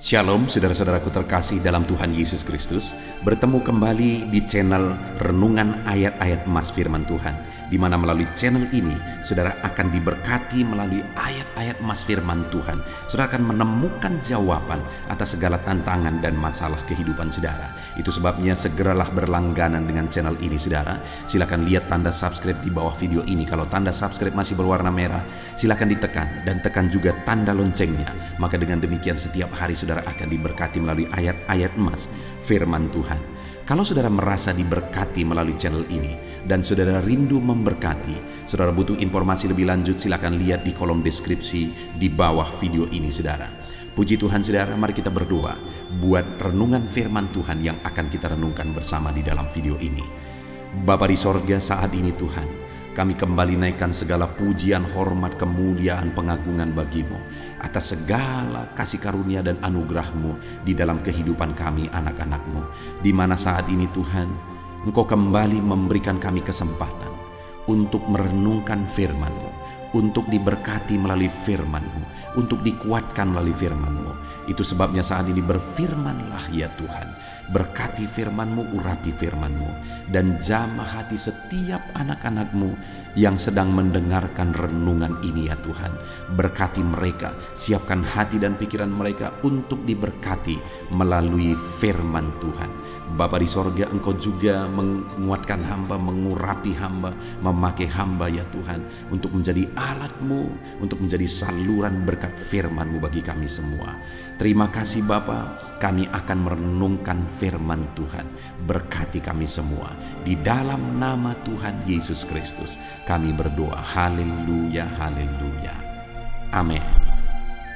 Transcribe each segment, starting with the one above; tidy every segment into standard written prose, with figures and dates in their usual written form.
Shalom saudara-saudaraku terkasih dalam Tuhan Yesus Kristus. Bertemu kembali di channel Renungan Ayat-Ayat Emas Firman Tuhan, di mana melalui channel ini saudara akan diberkati melalui ayat-ayat emas firman Tuhan. Saudara akan menemukan jawaban atas segala tantangan dan masalah kehidupan saudara. Itu sebabnya segeralah berlangganan dengan channel ini saudara. Silakan lihat tanda subscribe di bawah video ini. Kalau tanda subscribe masih berwarna merah, silakan ditekan dan tekan juga tanda loncengnya. Maka dengan demikian setiap hari saudara akan diberkati melalui ayat-ayat emas firman Tuhan. Kalau saudara merasa diberkati melalui channel ini dan saudara rindu memberkati, saudara butuh informasi lebih lanjut, silakan lihat di kolom deskripsi di bawah video ini saudara. Puji Tuhan saudara, mari kita berdoa buat renungan firman Tuhan yang akan kita renungkan bersama di dalam video ini. Bapa di sorga, saat ini Tuhan, kami kembali naikkan segala pujian, hormat, kemuliaan, pengagungan bagimu atas segala kasih karunia dan anugerah-Mu di dalam kehidupan kami anak-anak-Mu. Di mana saat ini Tuhan, Engkau kembali memberikan kami kesempatan untuk merenungkan firman-Mu, untuk diberkati melalui firman-Mu, untuk dikuatkan melalui firman-Mu. Itu sebabnya saat ini berfirmanlah ya Tuhan. Berkati firman-Mu, urapi firman-Mu, dan jamah hati setiap anak-anak-Mu yang sedang mendengarkan renungan ini ya Tuhan. Berkati mereka, siapkan hati dan pikiran mereka untuk diberkati melalui firman Tuhan. Bapa di sorga, Engkau juga menguatkan hamba, mengurapi hamba, memakai hamba ya Tuhan, untuk menjadi alat-Mu, untuk menjadi saluran berkat firman-Mu bagi kami semua. Terima kasih Bapa, kami akan merenungkan firman Tuhan. Berkati kami semua. Di dalam nama Tuhan Yesus Kristus kami berdoa. Haleluya, haleluya. Amin.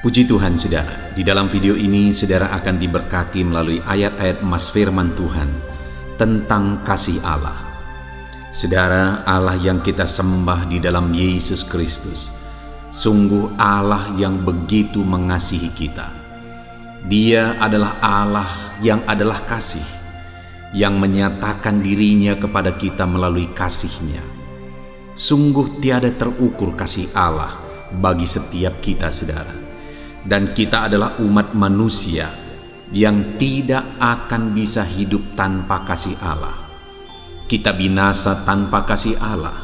Puji Tuhan saudara, di dalam video ini saudara akan diberkati melalui ayat-ayat emas firman Tuhan tentang kasih Allah. Saudara, Allah yang kita sembah di dalam Yesus Kristus sungguh Allah yang begitu mengasihi kita. Dia adalah Allah yang adalah kasih, yang menyatakan dirinya kepada kita melalui kasih-Nya. Sungguh tiada terukur kasih Allah bagi setiap kita saudara. Dan kita adalah umat manusia yang tidak akan bisa hidup tanpa kasih Allah. Kita binasa tanpa kasih Allah.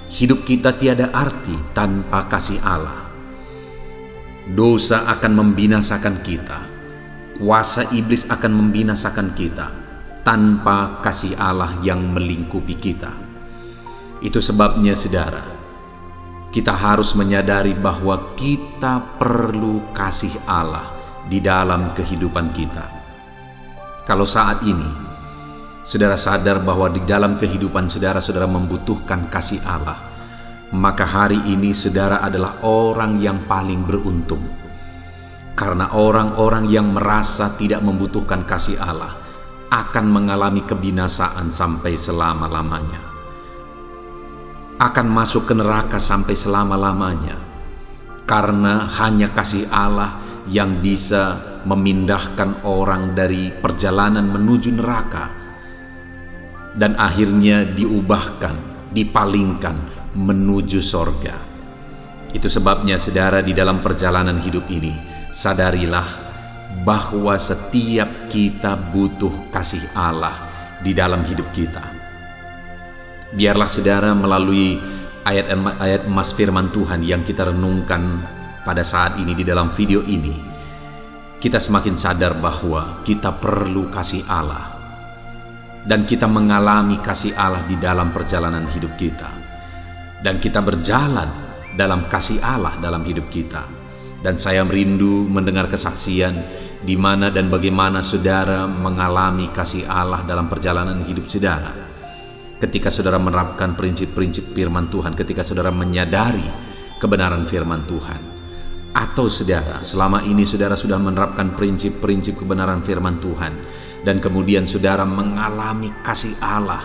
Hidup kita tiada arti tanpa kasih Allah. Dosa akan membinasakan kita. Kuasa iblis akan membinasakan kita tanpa kasih Allah yang melingkupi kita. Itu sebabnya saudara, kita harus menyadari bahwa kita perlu kasih Allah di dalam kehidupan kita. Kalau saat ini saudara sadar bahwa di dalam kehidupan saudara membutuhkan kasih Allah, maka hari ini saudara adalah orang yang paling beruntung. Karena orang-orang yang merasa tidak membutuhkan kasih Allah akan mengalami kebinasaan sampai selama-lamanya, akan masuk ke neraka sampai selama-lamanya, karena hanya kasih Allah yang bisa memindahkan orang dari perjalanan menuju neraka dan akhirnya diubahkan, dipalingkan menuju sorga. Itu sebabnya saudara, di dalam perjalanan hidup ini sadarilah bahwa setiap kita butuh kasih Allah di dalam hidup kita. Biarlah saudara melalui ayat-ayat emas firman Tuhan yang kita renungkan pada saat ini di dalam video ini, kita semakin sadar bahwa kita perlu kasih Allah, dan kita mengalami kasih Allah di dalam perjalanan hidup kita, dan kita berjalan dalam kasih Allah dalam hidup kita. Dan saya merindu mendengar kesaksian di mana dan bagaimana saudara mengalami kasih Allah dalam perjalanan hidup saudara. Ketika saudara menerapkan prinsip-prinsip firman Tuhan, ketika saudara menyadari kebenaran firman Tuhan. Atau saudara, selama ini saudara sudah menerapkan prinsip-prinsip kebenaran firman Tuhan, dan kemudian saudara mengalami kasih Allah,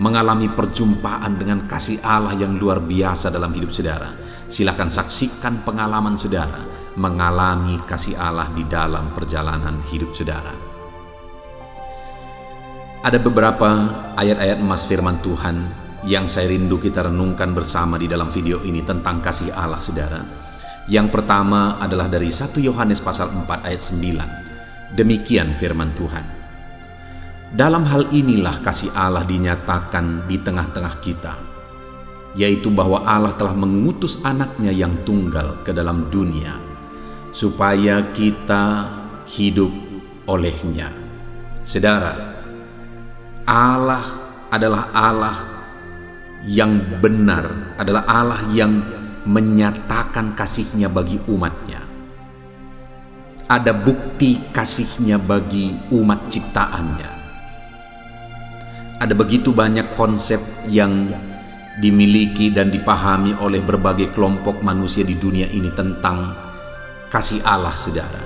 mengalami perjumpaan dengan kasih Allah yang luar biasa dalam hidup saudara. Silakan saksikan pengalaman saudara mengalami kasih Allah di dalam perjalanan hidup saudara. Ada beberapa ayat-ayat emas firman Tuhan yang saya rindu kita renungkan bersama di dalam video ini tentang kasih Allah saudara. Yang pertama adalah dari 1 Yohanes pasal 4 ayat 9. Demikian firman Tuhan. Dalam hal inilah kasih Allah dinyatakan di tengah-tengah kita, yaitu bahwa Allah telah mengutus anaknya yang tunggal ke dalam dunia, supaya kita hidup olehnya. Saudara, Allah adalah Allah yang benar, adalah Allah yang menyatakan kasih-Nya bagi umat-Nya. Ada bukti kasih-Nya bagi umat ciptaan-Nya. Ada begitu banyak konsep yang dimiliki dan dipahami oleh berbagai kelompok manusia di dunia ini tentang kasih Allah, saudara.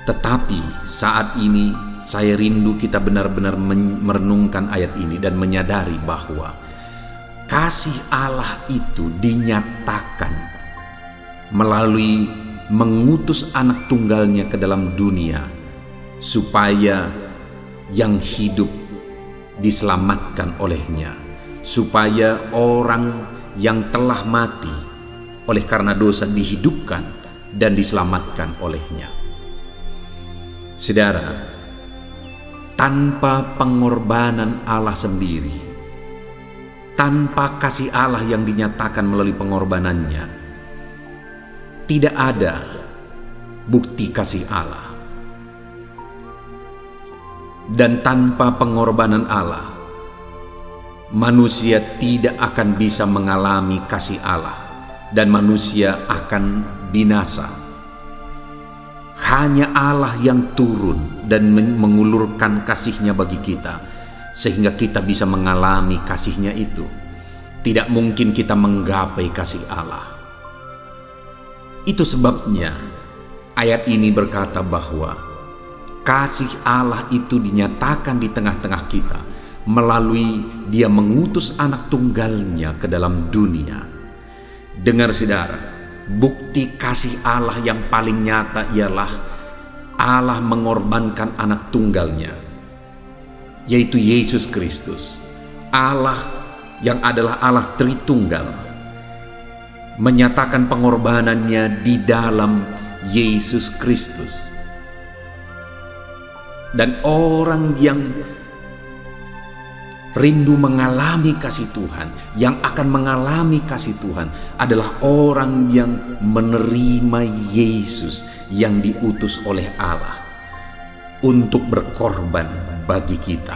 Tetapi saat ini saya rindu kita benar-benar merenungkan ayat ini dan menyadari bahwa kasih Allah itu dinyatakan melalui mengutus anak tunggalnya ke dalam dunia, supaya yang hidup diselamatkan olehnya, supaya orang yang telah mati oleh karena dosa dihidupkan dan diselamatkan olehnya. Saudara, tanpa pengorbanan Allah sendiri, tanpa kasih Allah yang dinyatakan melalui pengorbanannya, tidak ada bukti kasih Allah. Dan tanpa pengorbanan Allah, manusia tidak akan bisa mengalami kasih Allah, dan manusia akan binasa. Hanya Allah yang turun dan mengulurkan kasih-Nya bagi kita, sehingga kita bisa mengalami kasih-Nya itu. Tidak mungkin kita menggapai kasih Allah. Itu sebabnya ayat ini berkata bahwa kasih Allah itu dinyatakan di tengah-tengah kita melalui Dia mengutus anak tunggalnya ke dalam dunia. Dengar saudara, bukti kasih Allah yang paling nyata ialah Allah mengorbankan anak tunggalnya, yaitu Yesus Kristus. Allah yang adalah Allah Tritunggal menyatakan pengorbanannya di dalam Yesus Kristus. Dan orang yang rindu mengalami kasih Tuhan, yang akan mengalami kasih Tuhan, adalah orang yang menerima Yesus yang diutus oleh Allah untuk berkorban bagi kita.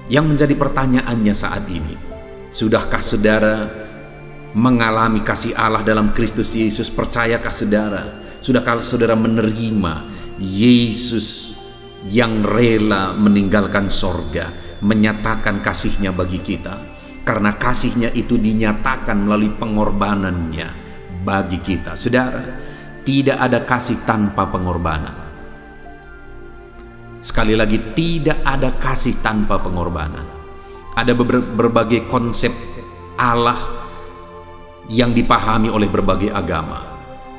Yang menjadi pertanyaannya saat ini, sudahkah saudara mengalami kasih Allah dalam Kristus Yesus? Percayakah saudara? Sudahkah saudara menerima Yesus yang rela meninggalkan sorga, menyatakan kasih-Nya bagi kita? Karena kasih-Nya itu dinyatakan melalui pengorbanannya bagi kita. Saudara, tidak ada kasih tanpa pengorbanan. Sekali lagi, tidak ada kasih tanpa pengorbanan. Ada berbagai konsep Allah yang dipahami oleh berbagai agama.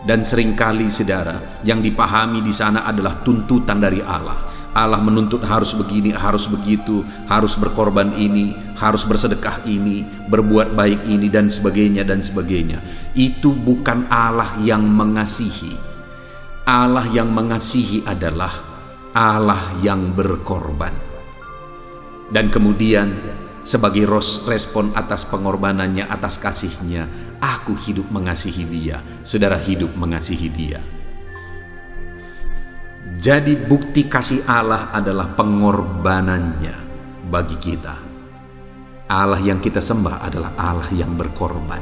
Dan seringkali saudara, yang dipahami di sana adalah tuntutan dari Allah. Allah menuntut harus begini, harus begitu, harus berkorban ini, harus bersedekah ini, berbuat baik ini, dan sebagainya dan sebagainya. Itu bukan Allah yang mengasihi. Allah yang mengasihi adalah Allah yang berkorban. Dan kemudian sebagai respon atas pengorbanannya, atas kasih-Nya, aku hidup mengasihi Dia. Saudara hidup mengasihi Dia. Jadi bukti kasih Allah adalah pengorbanannya bagi kita. Allah yang kita sembah adalah Allah yang berkorban.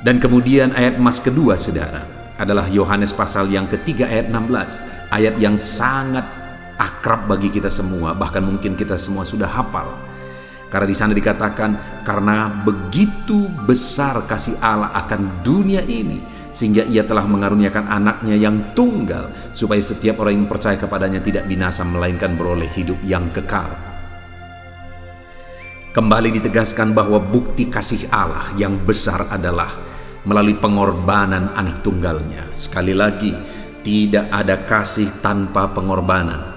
Dan kemudian ayat emas kedua saudara adalah Yohanes pasal yang ketiga ayat 16. Ayat yang sangat akrab bagi kita semua, bahkan mungkin kita semua sudah hafal. Karena di sana dikatakan, karena begitu besar kasih Allah akan dunia ini, sehingga Ia telah mengaruniakan anaknya yang tunggal, supaya setiap orang yang percaya kepadanya tidak binasa, melainkan beroleh hidup yang kekal. Kembali ditegaskan bahwa bukti kasih Allah yang besar adalah melalui pengorbanan anak tunggalnya. Sekali lagi, tidak ada kasih tanpa pengorbanan.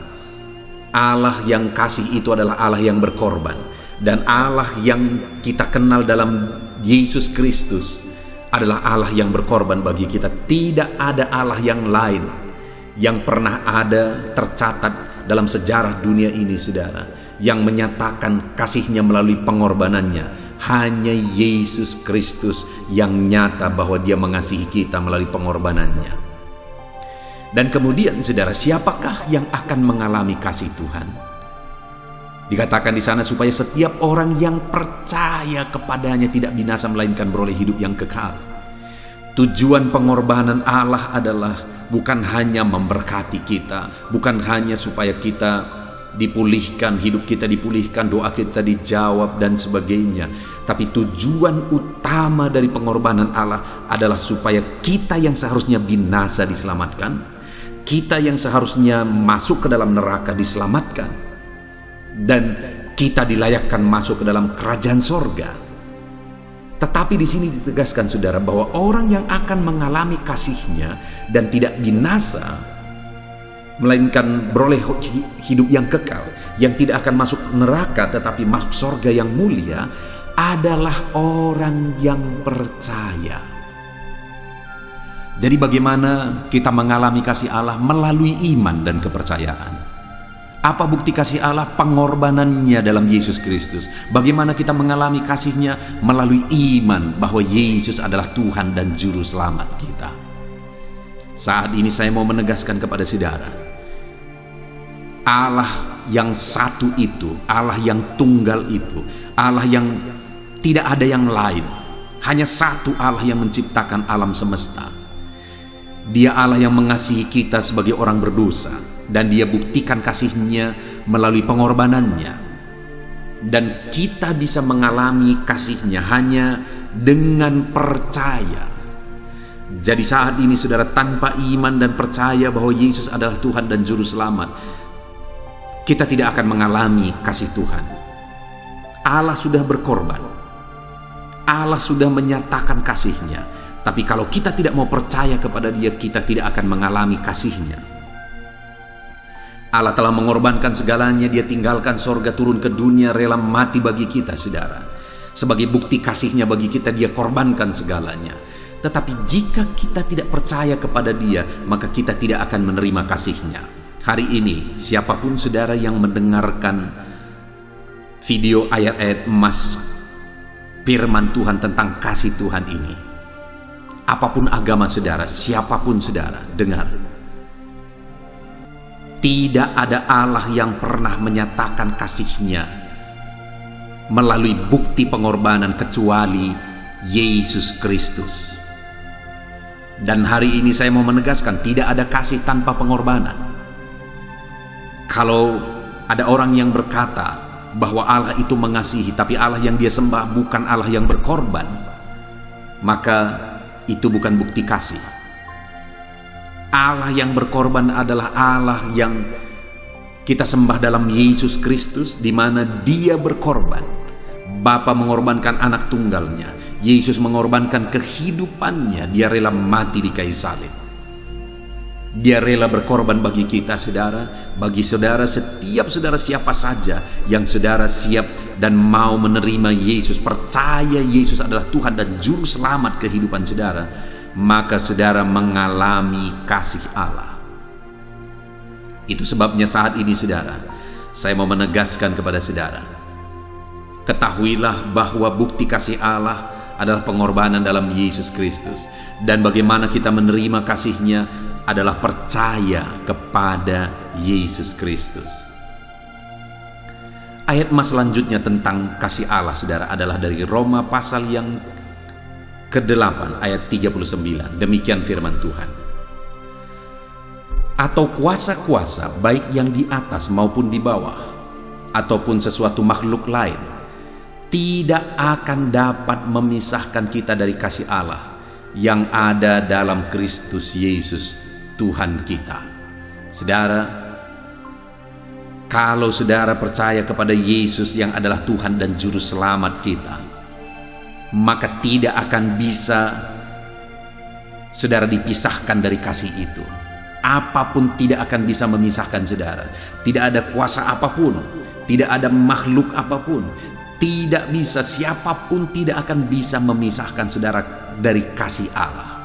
Allah yang kasih itu adalah Allah yang berkorban. Dan Allah yang kita kenal dalam Yesus Kristus adalah Allah yang berkorban bagi kita. Tidak ada Allah yang lain yang pernah ada tercatat dalam sejarah dunia ini, saudara, yang menyatakan kasihnya melalui pengorbanannya. Hanya Yesus Kristus yang nyata bahwa dia mengasihi kita melalui pengorbanannya. Dan kemudian, saudara, siapakah yang akan mengalami kasih Tuhan? Dikatakan di sana supaya setiap orang yang percaya kepadanya tidak binasa melainkan beroleh hidup yang kekal. Tujuan pengorbanan Allah adalah bukan hanya memberkati kita, bukan hanya supaya kita dipulihkan, hidup kita dipulihkan, doa kita dijawab dan sebagainya. Tapi tujuan utama dari pengorbanan Allah adalah supaya kita yang seharusnya binasa diselamatkan, kita yang seharusnya masuk ke dalam neraka diselamatkan, dan kita dilayakkan masuk ke dalam kerajaan sorga. Tetapi di sini ditegaskan, saudara, bahwa orang yang akan mengalami kasihnya dan tidak binasa, melainkan beroleh hidup yang kekal, yang tidak akan masuk neraka tetapi masuk sorga yang mulia, adalah orang yang percaya. Jadi bagaimana kita mengalami kasih Allah? Melalui iman dan kepercayaan. Apa bukti kasih Allah? Pengorbanannya dalam Yesus Kristus. Bagaimana kita mengalami kasihnya? Melalui iman bahwa Yesus adalah Tuhan dan Juru Selamat kita. Saat ini saya mau menegaskan kepada saudara, Allah yang satu itu, Allah yang tunggal itu, Allah yang tidak ada yang lain, hanya satu Allah yang menciptakan alam semesta. Dia Allah yang mengasihi kita sebagai orang berdosa, dan dia buktikan kasihnya melalui pengorbanannya. Dan kita bisa mengalami kasihnya hanya dengan percaya. Jadi saat ini, saudara, tanpa iman dan percaya bahwa Yesus adalah Tuhan dan Juru Selamat, kita tidak akan mengalami kasih Tuhan. Allah sudah berkorban, Allah sudah menyatakan kasihnya. Tapi kalau kita tidak mau percaya kepada dia, kita tidak akan mengalami kasihnya. Allah telah mengorbankan segalanya. Dia tinggalkan sorga, turun ke dunia, rela mati bagi kita, saudara. Sebagai bukti kasihnya bagi kita, dia korbankan segalanya. Tetapi jika kita tidak percaya kepada dia, maka kita tidak akan menerima kasihnya. Hari ini, siapapun saudara yang mendengarkan video ayat-ayat emas firman Tuhan tentang kasih Tuhan ini, apapun agama saudara, siapapun saudara, dengar. Tidak ada Allah yang pernah menyatakan kasihnya melalui bukti pengorbanan kecuali Yesus Kristus. Dan hari ini saya mau menegaskan, tidak ada kasih tanpa pengorbanan. Kalau ada orang yang berkata bahwa Allah itu mengasihi, tapi Allah yang dia sembah bukan Allah yang berkorban, maka itu bukan bukti kasih. Allah yang berkorban adalah Allah yang kita sembah dalam Yesus Kristus, di mana dia berkorban. Bapa mengorbankan anak tunggalnya, Yesus mengorbankan kehidupannya, dia rela mati di kayu salib. Dia rela berkorban bagi kita, saudara. Bagi saudara, setiap saudara siapa saja yang saudara siap dan mau menerima Yesus, percaya Yesus adalah Tuhan dan Juru Selamat kehidupan saudara, maka saudara mengalami kasih Allah. Itu sebabnya saat ini, saudara, saya mau menegaskan kepada saudara, ketahuilah bahwa bukti kasih Allah adalah pengorbanan dalam Yesus Kristus. Dan bagaimana kita menerima kasihnya adalah percaya kepada Yesus Kristus. Ayat mas selanjutnya tentang kasih Allah, saudara, adalah dari Roma pasal yang ke-8 ayat 39. Demikian firman Tuhan. Atau kuasa-kuasa baik yang di atas maupun di bawah, ataupun sesuatu makhluk lain, tidak akan dapat memisahkan kita dari kasih Allah yang ada dalam Kristus Yesus Tuhan kita. Saudara, kalau saudara percaya kepada Yesus yang adalah Tuhan dan Juru Selamat kita, maka tidak akan bisa saudara dipisahkan dari kasih itu. Apapun tidak akan bisa memisahkan saudara. Tidak ada kuasa apapun, tidak ada makhluk apapun, Tidak bisa, siapapun tidak akan bisa memisahkan saudara dari kasih Allah.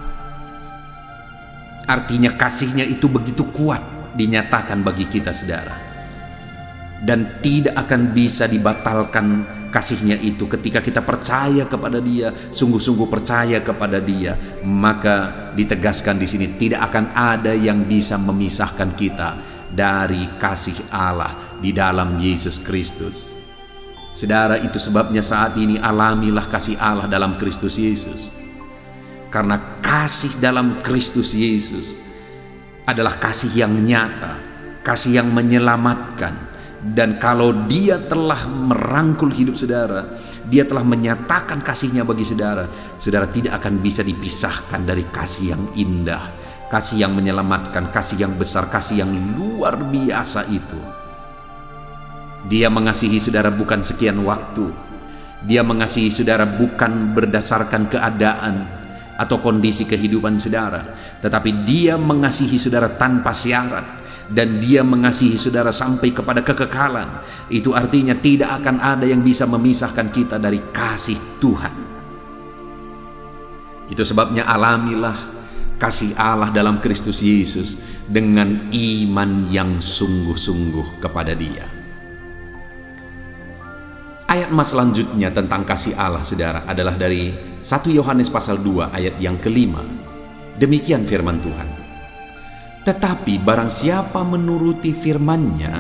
Artinya kasihnya itu begitu kuat dinyatakan bagi kita saudara. Dan tidak akan bisa dibatalkan kasihnya itu ketika kita percaya kepada Dia, sungguh-sungguh percaya kepada Dia. Maka ditegaskan di sini tidak akan ada yang bisa memisahkan kita dari kasih Allah di dalam Yesus Kristus. Saudara, itu sebabnya saat ini alamilah kasih Allah dalam Kristus Yesus. Karena kasih dalam Kristus Yesus adalah kasih yang nyata, kasih yang menyelamatkan. Dan kalau Dia telah merangkul hidup saudara, Dia telah menyatakan kasih-Nya bagi saudara, saudara tidak akan bisa dipisahkan dari kasih yang indah, kasih yang menyelamatkan, kasih yang besar, kasih yang luar biasa itu. Dia mengasihi saudara bukan sekian waktu. Dia mengasihi saudara bukan berdasarkan keadaan atau kondisi kehidupan saudara, tetapi Dia mengasihi saudara tanpa syarat, dan Dia mengasihi saudara sampai kepada kekekalan. Itu artinya tidak akan ada yang bisa memisahkan kita dari kasih Tuhan. Itu sebabnya alamilah kasih Allah dalam Kristus Yesus dengan iman yang sungguh-sungguh kepada Dia. Ayat mas selanjutnya tentang kasih Allah saudara adalah dari 1 Yohanes pasal 2 ayat yang kelima. Demikian firman Tuhan. Tetapi barang siapa menuruti firman-Nya,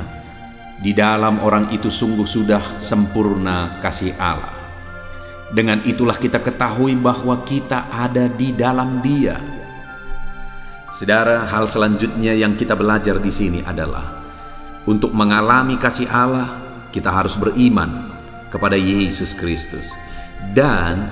di dalam orang itu sungguh sudah sempurna kasih Allah. Dengan itulah kita ketahui bahwa kita ada di dalam Dia. Saudara, hal selanjutnya yang kita belajar di sini adalah untuk mengalami kasih Allah, kita harus beriman kepada Yesus Kristus. Dan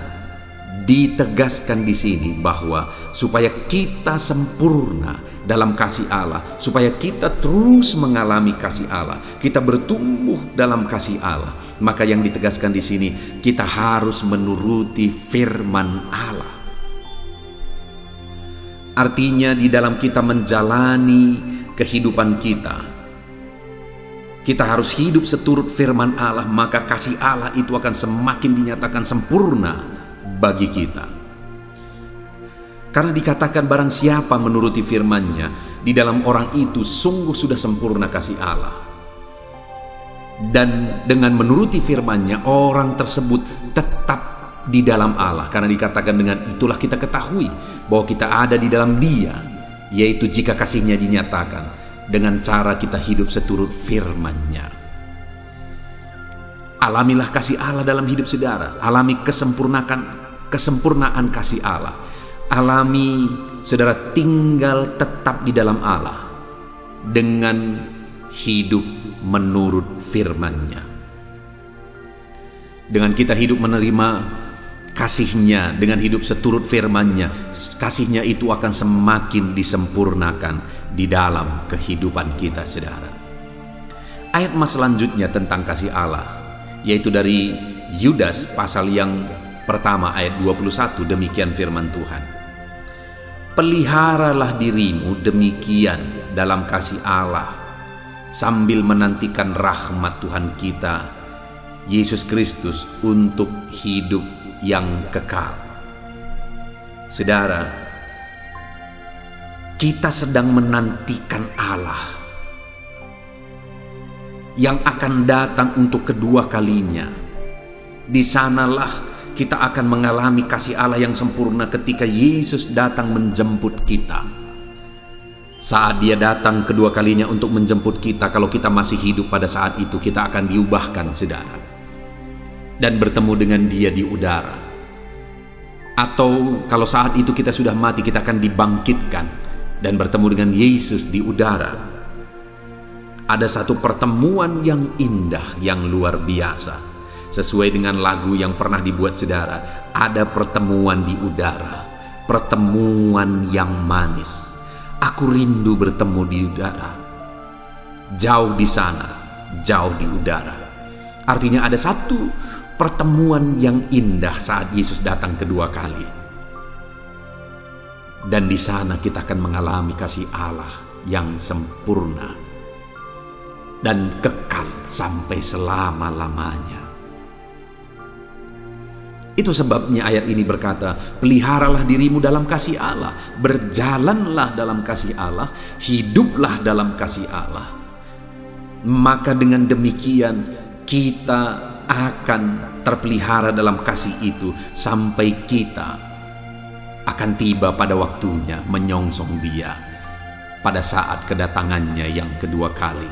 ditegaskan di sini bahwa supaya kita sempurna dalam kasih Allah, supaya kita terus mengalami kasih Allah, kita bertumbuh dalam kasih Allah, maka yang ditegaskan di sini kita harus menuruti firman Allah. Artinya di dalam kita menjalani kehidupan kita harus hidup seturut firman Allah, maka kasih Allah itu akan semakin dinyatakan sempurna bagi kita. Karena dikatakan barang siapa menuruti firman-Nya, di dalam orang itu sungguh sudah sempurna kasih Allah. Dan dengan menuruti firman-Nya, orang tersebut tetap di dalam Allah. Karena dikatakan dengan itulah kita ketahui bahwa kita ada di dalam Dia, yaitu jika kasih-Nya dinyatakan dengan cara kita hidup seturut firman-Nya. Alamilah kasih Allah dalam hidup saudara. Alami kesempurnaan kasih Allah. Alami saudara tinggal tetap di dalam Allah dengan hidup menurut firman-Nya. Dengan kita hidup menerima kasih-Nya, dengan hidup seturut firman-Nya, kasih-Nya itu akan semakin disempurnakan di dalam kehidupan kita saudara. Ayat mas selanjutnya tentang kasih Allah, yaitu dari Yudas pasal yang pertama ayat 21. Demikian firman Tuhan. Peliharalah dirimu demikian dalam kasih Allah, sambil menantikan rahmat Tuhan kita Yesus Kristus untuk hidup yang kekal. Saudara, kita sedang menantikan Allah yang akan datang untuk kedua kalinya. Di sanalah kita akan mengalami kasih Allah yang sempurna ketika Yesus datang menjemput kita. Saat Dia datang kedua kalinya untuk menjemput kita, kalau kita masih hidup pada saat itu, kita akan diubahkan saudara, dan bertemu dengan Dia di udara. Atau kalau saat itu kita sudah mati, kita akan dibangkitkan dan bertemu dengan Yesus di udara. Ada satu pertemuan yang indah, yang luar biasa. Sesuai dengan lagu yang pernah dibuat saudara, ada pertemuan di udara, pertemuan yang manis. Aku rindu bertemu di udara. Jauh di sana, jauh di udara. Artinya ada satu pertemuan yang indah saat Yesus datang kedua kali. Dan di sana kita akan mengalami kasih Allah yang sempurna dan kekal sampai selama-lamanya. Itu sebabnya ayat ini berkata, peliharalah dirimu dalam kasih Allah, berjalanlah dalam kasih Allah, hiduplah dalam kasih Allah. Maka dengan demikian kita akan terpelihara dalam kasih itu sampai kita akan tiba pada waktunya menyongsong Dia pada saat kedatangannya yang kedua kali.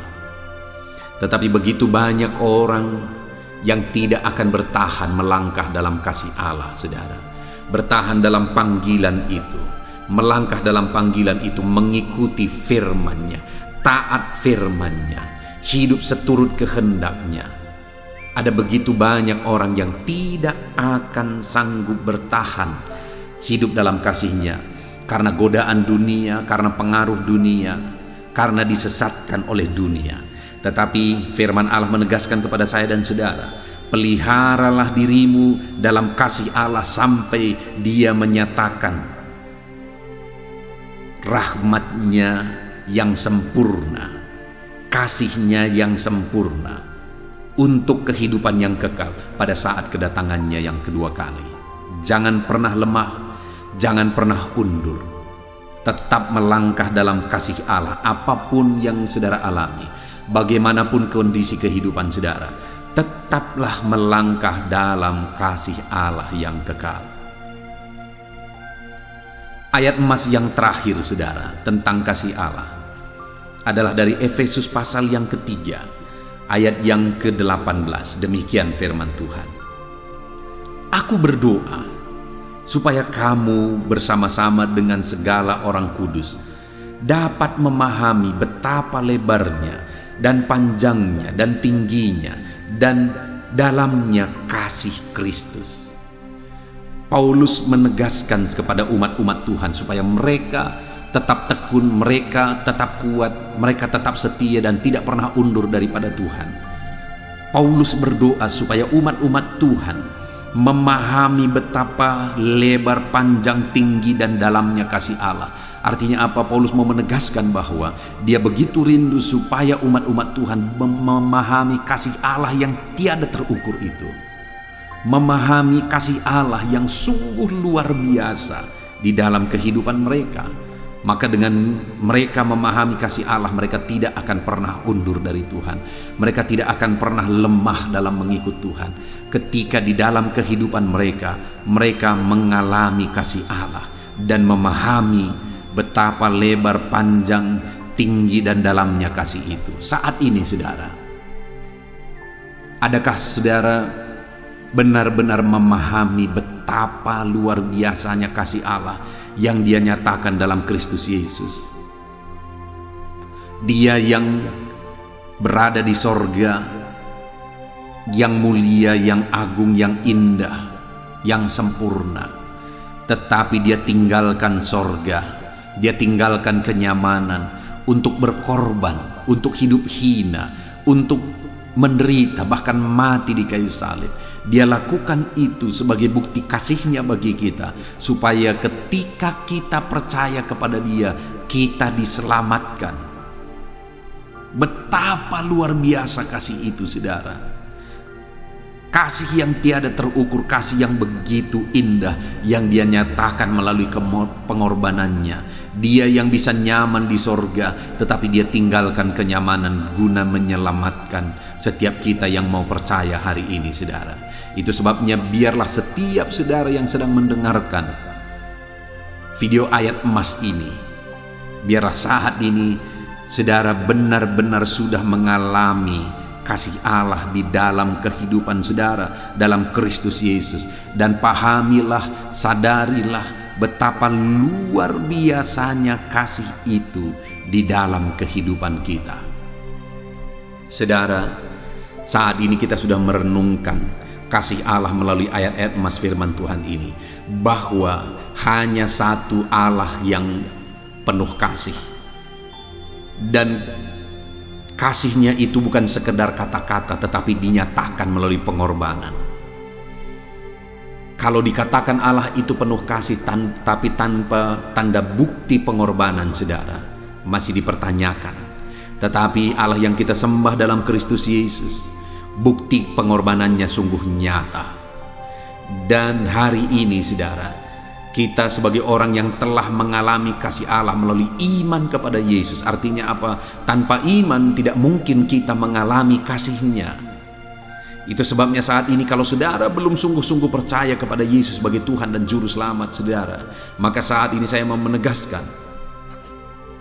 Tetapi begitu banyak orang yang tidak akan bertahan melangkah dalam kasih Allah, saudara. Bertahan dalam panggilan itu, melangkah dalam panggilan itu, mengikuti firman-Nya, taat firman-Nya, hidup seturut kehendak-Nya. Ada begitu banyak orang yang tidak akan sanggup bertahan hidup dalam kasih-Nya karena godaan dunia, karena pengaruh dunia, karena disesatkan oleh dunia. Tetapi firman Allah menegaskan kepada saya dan saudara, peliharalah dirimu dalam kasih Allah sampai Dia menyatakan rahmat-Nya yang sempurna, kasih-Nya yang sempurna untuk kehidupan yang kekal pada saat kedatangannya yang kedua kali. Jangan pernah lemah, jangan pernah undur. Tetap melangkah dalam kasih Allah apapun yang saudara alami. Bagaimanapun kondisi kehidupan saudara, tetaplah melangkah dalam kasih Allah yang kekal. Ayat emas yang terakhir saudara tentang kasih Allah adalah dari Efesus pasal yang ketiga, ayat yang ke-18. Demikian firman Tuhan. Aku berdoa supaya kamu bersama-sama dengan segala orang kudus dapat memahami betapa lebarnya dan panjangnya dan tingginya dan dalamnya kasih Kristus. Paulus menegaskan kepada umat-umat Tuhan supaya mereka tetap tekun, mereka tetap kuat, mereka tetap setia dan tidak pernah undur daripada Tuhan. Paulus berdoa supaya umat-umat Tuhan memahami betapa lebar, panjang, tinggi dan dalamnya kasih Allah. Artinya apa? Paulus mau menegaskan bahwa dia begitu rindu supaya umat-umat Tuhan memahami kasih Allah yang tiada terukur itu. Memahami kasih Allah yang sungguh luar biasa di dalam kehidupan mereka. Maka dengan mereka memahami kasih Allah, mereka tidak akan pernah undur dari Tuhan. Mereka tidak akan pernah lemah dalam mengikut Tuhan. Ketika di dalam kehidupan mereka, mereka mengalami kasih Allah dan memahami betapa lebar, panjang, tinggi dan dalamnya kasih itu. Saat ini saudara, adakah saudara benar-benar memahami betapa luar biasanya kasih Allah yang Dia nyatakan dalam Kristus Yesus? Dia yang berada di sorga, yang mulia, yang agung, yang indah, yang sempurna. Tetapi Dia tinggalkan sorga, Dia tinggalkan kenyamanan untuk berkorban, untuk hidup hina, untuk menderita, bahkan mati di kayu salib. Dia lakukan itu sebagai bukti kasih-Nya bagi kita, supaya ketika kita percaya kepada Dia, kita diselamatkan. Betapa luar biasa kasih itu saudara. Kasih yang tiada terukur, kasih yang begitu indah yang Dia nyatakan melalui pengorbanannya. Dia yang bisa nyaman di sorga, tetapi Dia tinggalkan kenyamanan guna menyelamatkan setiap kita yang mau percaya hari ini saudara. Itu sebabnya biarlah setiap saudara yang sedang mendengarkan video ayat emas ini, biarlah saat ini saudara benar-benar sudah mengalami kasih Allah di dalam kehidupan saudara dalam Kristus Yesus. Dan pahamilah, sadarilah betapa luar biasanya kasih itu di dalam kehidupan kita. Saudara, saat ini kita sudah merenungkan kasih Allah melalui ayat-ayat emas firman Tuhan ini, bahwa hanya satu Allah yang penuh kasih. Dan kasih-Nya itu bukan sekedar kata-kata, tetapi dinyatakan melalui pengorbanan. Kalau dikatakan Allah itu penuh kasih tapi tanpa tanda bukti pengorbanan saudara, masih dipertanyakan. Tetapi Allah yang kita sembah dalam Kristus Yesus, bukti pengorbanannya sungguh nyata. Dan hari ini saudara, kita sebagai orang yang telah mengalami kasih Allah melalui iman kepada Yesus. Artinya apa? Tanpa iman tidak mungkin kita mengalami kasih-Nya. Itu sebabnya saat ini kalau saudara belum sungguh-sungguh percaya kepada Yesus sebagai Tuhan dan Juru Selamat saudara, maka saat ini saya mau menegaskan,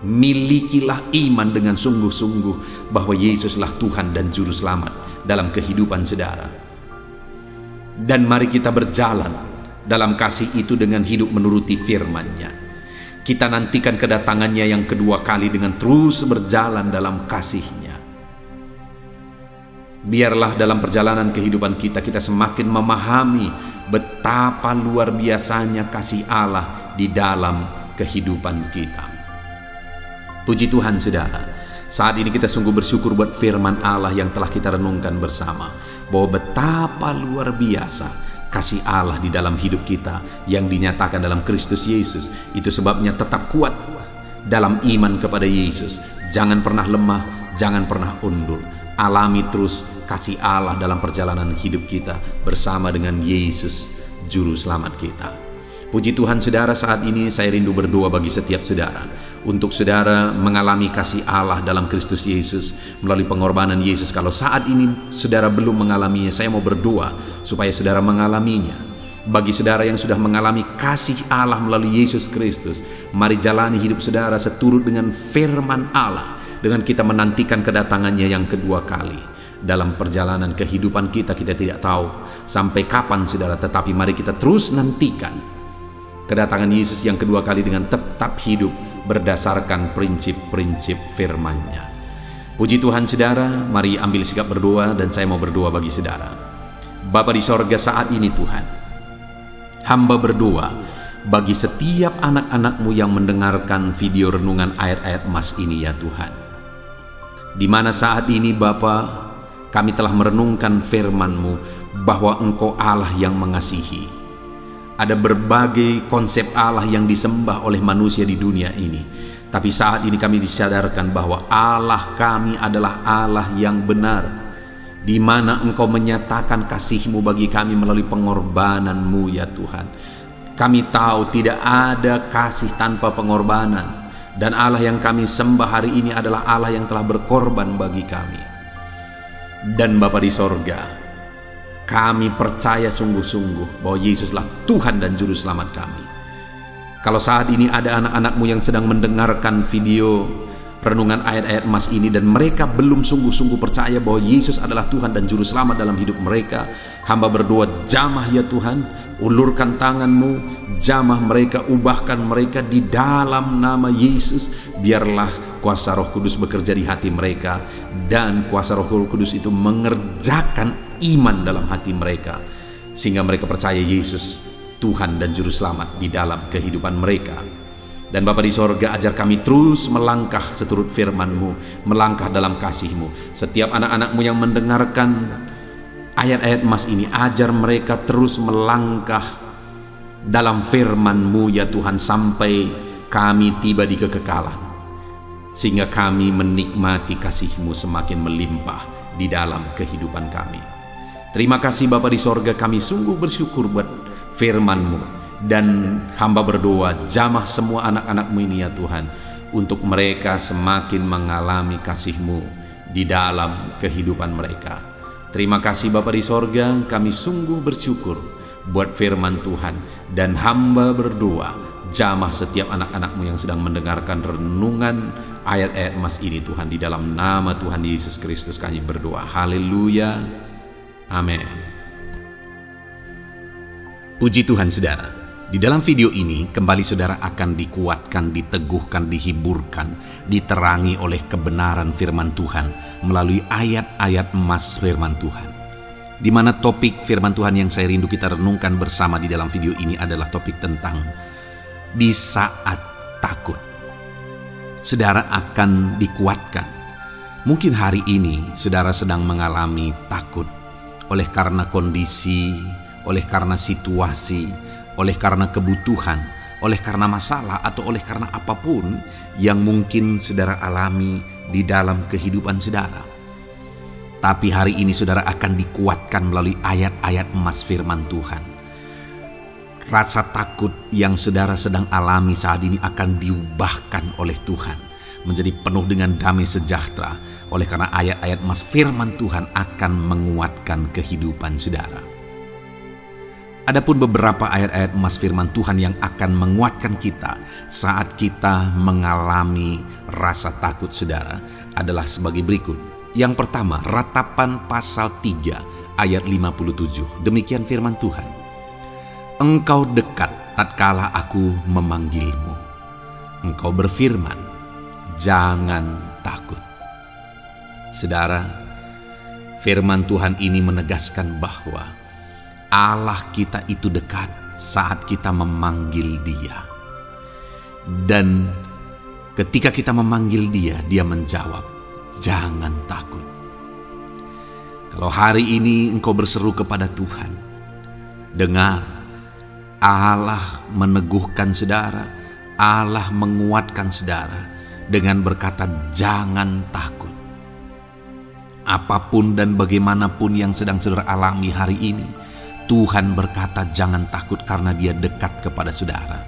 milikilah iman dengan sungguh-sungguh bahwa Yesuslah Tuhan dan Juru Selamat dalam kehidupan saudara. Dan mari kita berjalan dalam kasih itu dengan hidup menuruti firman-Nya. Kita nantikan kedatangannya yang kedua kali dengan terus berjalan dalam kasih-Nya. Biarlah dalam perjalanan kehidupan kita semakin memahami betapa luar biasanya kasih Allah di dalam kehidupan kita. Puji Tuhan saudara, saat ini kita sungguh bersyukur buat firman Allah yang telah kita renungkan bersama, bahwa betapa luar biasa kasih Allah di dalam hidup kita yang dinyatakan dalam Kristus Yesus. Itu sebabnya tetap kuat dalam iman kepada Yesus. Jangan pernah lemah, jangan pernah undur. Alami terus kasih Allah dalam perjalanan hidup kita bersama dengan Yesus Juru Selamat kita. Puji Tuhan saudara, saat ini saya rindu berdoa bagi setiap saudara, untuk saudara mengalami kasih Allah dalam Kristus Yesus melalui pengorbanan Yesus. Kalau saat ini saudara belum mengalaminya, saya mau berdoa supaya saudara mengalaminya. Bagi saudara yang sudah mengalami kasih Allah melalui Yesus Kristus, mari jalani hidup saudara seturut dengan firman Allah, dengan kita menantikan kedatangannya yang kedua kali. Dalam perjalanan kehidupan kita tidak tahu sampai kapan saudara, tetapi mari kita terus nantikan kedatangan Yesus yang kedua kali dengan tetap hidup berdasarkan prinsip-prinsip firman-Nya. Puji Tuhan saudara, mari ambil sikap berdoa dan saya mau berdoa bagi saudara. Bapa di sorga, saat ini Tuhan, hamba berdoa bagi setiap anak-anak-Mu yang mendengarkan video renungan ayat-ayat emas ini ya Tuhan. Di mana saat ini Bapa, kami telah merenungkan firman-Mu bahwa Engkau Allah yang mengasihi. Ada berbagai konsep Allah yang disembah oleh manusia di dunia ini. Tapi saat ini kami disadarkan bahwa Allah kami adalah Allah yang benar, di mana Engkau menyatakan kasih-Mu bagi kami melalui pengorbanan-Mu ya Tuhan. Kami tahu tidak ada kasih tanpa pengorbanan. Dan Allah yang kami sembah hari ini adalah Allah yang telah berkorban bagi kami. Dan Bapa di sorga, kami percaya sungguh-sungguh bahwa Yesuslah Tuhan dan Juru Selamat kami. Kalau saat ini ada anak-anak-Mu yang sedang mendengarkan video renungan ayat-ayat emas ini dan mereka belum sungguh-sungguh percaya bahwa Yesus adalah Tuhan dan Juru Selamat dalam hidup mereka, hamba berdoa, jamah ya Tuhan, ulurkan tangan-Mu, jamah mereka, ubahkan mereka di dalam nama Yesus. Biarlah kuasa Roh Kudus bekerja di hati mereka, dan kuasa Roh Kudus itu mengerjakan iman dalam hati mereka, sehingga mereka percaya Yesus Tuhan dan Juru Selamat di dalam kehidupan mereka. Dan Bapa di sorga, ajar kami terus melangkah seturut firman-Mu, melangkah dalam kasih-Mu. Setiap anak-anak-Mu yang mendengarkan ayat-ayat emas ini, ajar mereka terus melangkah dalam firman-Mu ya Tuhan, sampai kami tiba di kekekalan, sehingga kami menikmati kasih-Mu semakin melimpah di dalam kehidupan kami. Terima kasih Bapa di sorga, kami sungguh bersyukur buat firman-Mu. Dan hamba berdoa, jamah semua anak-anak-Mu ini ya Tuhan, untuk mereka semakin mengalami kasih-Mu di dalam kehidupan mereka. Terima kasih Bapa di sorga, kami sungguh bersyukur buat firman Tuhan. Dan hamba berdoa, jamah setiap anak-anak-Mu yang sedang mendengarkan renungan ayat-ayat emas ini Tuhan, di dalam nama Tuhan Yesus Kristus kami berdoa. Haleluya, amin. Puji Tuhan saudara. Di dalam video ini kembali saudara akan dikuatkan, diteguhkan, dihiburkan, diterangi oleh kebenaran firman Tuhan melalui ayat-ayat emas firman Tuhan. Di mana topik firman Tuhan yang saya rindu kita renungkan bersama di dalam video ini adalah topik tentang di saat takut. Saudara akan dikuatkan. Mungkin hari ini saudara sedang mengalami takut oleh karena kondisi, oleh karena situasi, oleh karena kebutuhan, oleh karena masalah, atau oleh karena apapun yang mungkin saudara alami di dalam kehidupan saudara. Tapi hari ini saudara akan dikuatkan melalui ayat-ayat emas firman Tuhan. Rasa takut yang saudara sedang alami saat ini akan diubahkan oleh Tuhan menjadi penuh dengan damai sejahtera, oleh karena ayat-ayat mas firman Tuhan akan menguatkan kehidupan saudara. Adapun beberapa ayat-ayat mas firman Tuhan yang akan menguatkan kita saat kita mengalami rasa takut saudara adalah sebagai berikut. Yang pertama, Ratapan pasal 3 ayat 57. Demikian firman Tuhan. Engkau dekat tatkala aku memanggilmu. Engkau berfirman, jangan takut. Saudara, firman Tuhan ini menegaskan bahwa Allah kita itu dekat saat kita memanggil Dia. Dan ketika kita memanggil Dia, Dia menjawab, jangan takut. Kalau hari ini engkau berseru kepada Tuhan, dengar, Allah meneguhkan saudara, Allah menguatkan saudara dengan berkata jangan takut. Apapun dan bagaimanapun yang sedang saudara alami hari ini, Tuhan berkata jangan takut karena Dia dekat kepada saudara.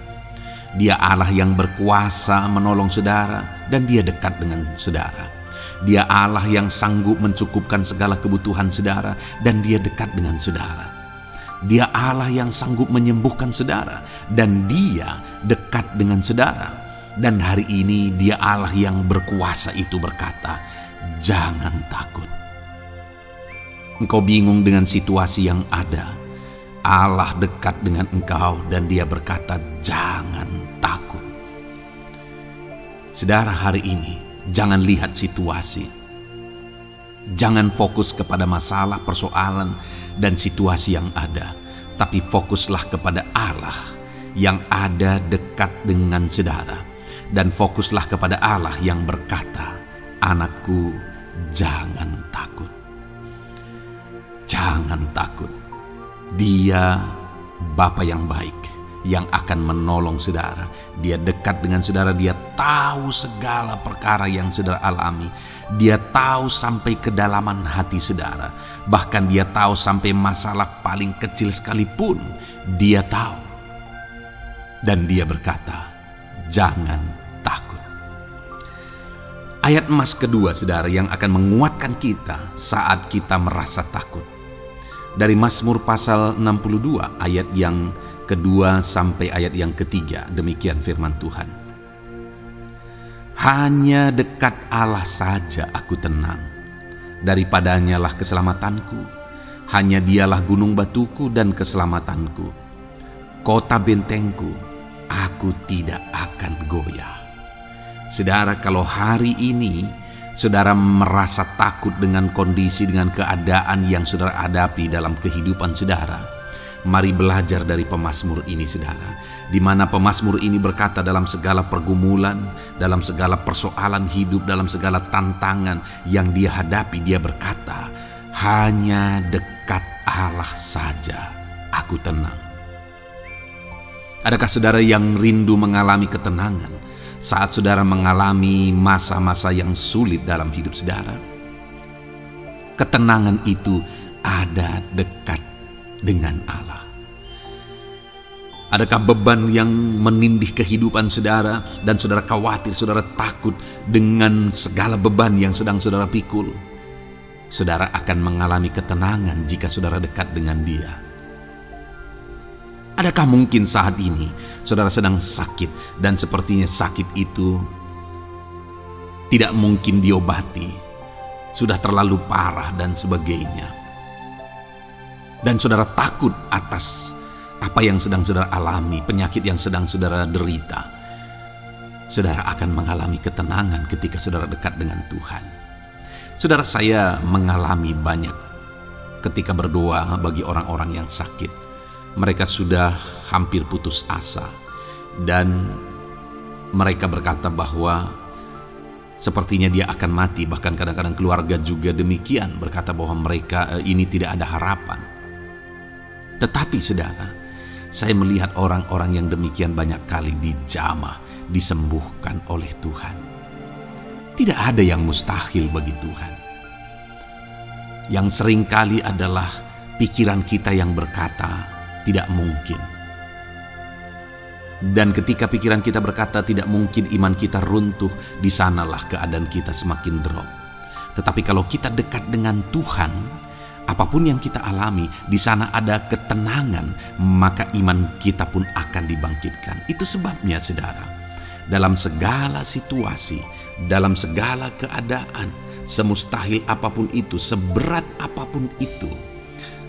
Dia Allah yang berkuasa menolong saudara dan Dia dekat dengan saudara. Dia Allah yang sanggup mencukupkan segala kebutuhan saudara dan Dia dekat dengan saudara. Dia Allah yang sanggup menyembuhkan saudara dan Dia dekat dengan saudara. Dan hari ini Dia Allah yang berkuasa itu berkata, jangan takut. Engkau bingung dengan situasi yang ada, Allah dekat dengan engkau dan Dia berkata, jangan takut. Saudara, hari ini jangan lihat situasi. Jangan fokus kepada masalah, persoalan, dan situasi yang ada. Tapi fokuslah kepada Allah yang ada dekat dengan saudara. Dan fokuslah kepada Allah yang berkata, anakku, jangan takut. Jangan takut. Dia Bapa yang baik, yang akan menolong saudara. Dia dekat dengan saudara. Dia tahu segala perkara yang saudara alami. Dia tahu sampai kedalaman hati saudara. Bahkan Dia tahu sampai masalah paling kecil sekalipun Dia tahu. Dan Dia berkata, jangan takut. Ayat emas kedua saudara yang akan menguatkan kita saat kita merasa takut. Dari Mazmur pasal 62 ayat yang kedua sampai ayat yang ketiga, demikian firman Tuhan. Hanya dekat Allah saja aku tenang, daripadanya lah keselamatanku. Hanya Dialah gunung batuku dan keselamatanku, kota bentengku, aku tidak akan goyah. Saudara, kalau hari ini saudara merasa takut dengan kondisi, dengan keadaan yang saudara hadapi dalam kehidupan saudara, mari belajar dari pemazmur ini saudara, di mana pemazmur ini berkata dalam segala pergumulan, dalam segala persoalan hidup, dalam segala tantangan yang dia hadapi, dia berkata, hanya dekat Allah saja aku tenang. Adakah saudara yang rindu mengalami ketenangan saat saudara mengalami masa-masa yang sulit dalam hidup saudara? Ketenangan itu ada dekat dengan Allah. Adakah beban yang menindih kehidupan saudara dan saudara khawatir, saudara takut dengan segala beban yang sedang saudara pikul? Saudara akan mengalami ketenangan jika saudara dekat dengan Dia. Adakah mungkin saat ini saudara sedang sakit dan sepertinya sakit itu tidak mungkin diobati, sudah terlalu parah dan sebagainya, dan saudara takut atas apa yang sedang saudara alami, penyakit yang sedang saudara derita? Saudara akan mengalami ketenangan ketika saudara dekat dengan Tuhan. Saudara, saya mengalami banyak ketika berdoa bagi orang-orang yang sakit. Mereka sudah hampir putus asa dan mereka berkata bahwa sepertinya dia akan mati. Bahkan kadang-kadang keluarga juga demikian, berkata bahwa mereka ini tidak ada harapan. Tetapi saudara, saya melihat orang-orang yang demikian banyak kali dijamah, disembuhkan oleh Tuhan. Tidak ada yang mustahil bagi Tuhan. Yang seringkali adalah pikiran kita yang berkata tidak mungkin. Dan ketika pikiran kita berkata tidak mungkin, iman kita runtuh, di sanalah keadaan kita semakin drop. Tetapi kalau kita dekat dengan Tuhan, apapun yang kita alami, di sana ada ketenangan, maka iman kita pun akan dibangkitkan. Itu sebabnya saudara, dalam segala situasi, dalam segala keadaan, semustahil apapun itu, seberat apapun itu,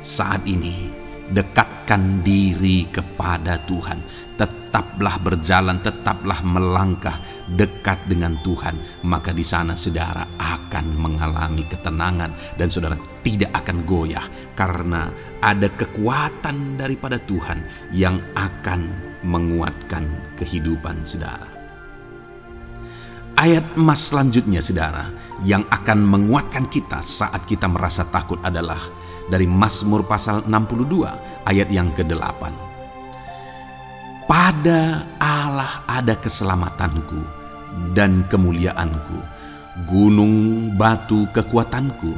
saat ini dekatkan diri kepada Tuhan. Tetaplah berjalan, tetaplah melangkah dekat dengan Tuhan. Maka di sana saudara akan mengalami ketenangan dan saudara tidak akan goyah, karena ada kekuatan daripada Tuhan yang akan menguatkan kehidupan saudara. Ayat emas selanjutnya saudara yang akan menguatkan kita saat kita merasa takut adalah dari Mazmur pasal 62 ayat yang ke-8. Pada Allah ada keselamatanku dan kemuliaanku, gunung batu kekuatanku,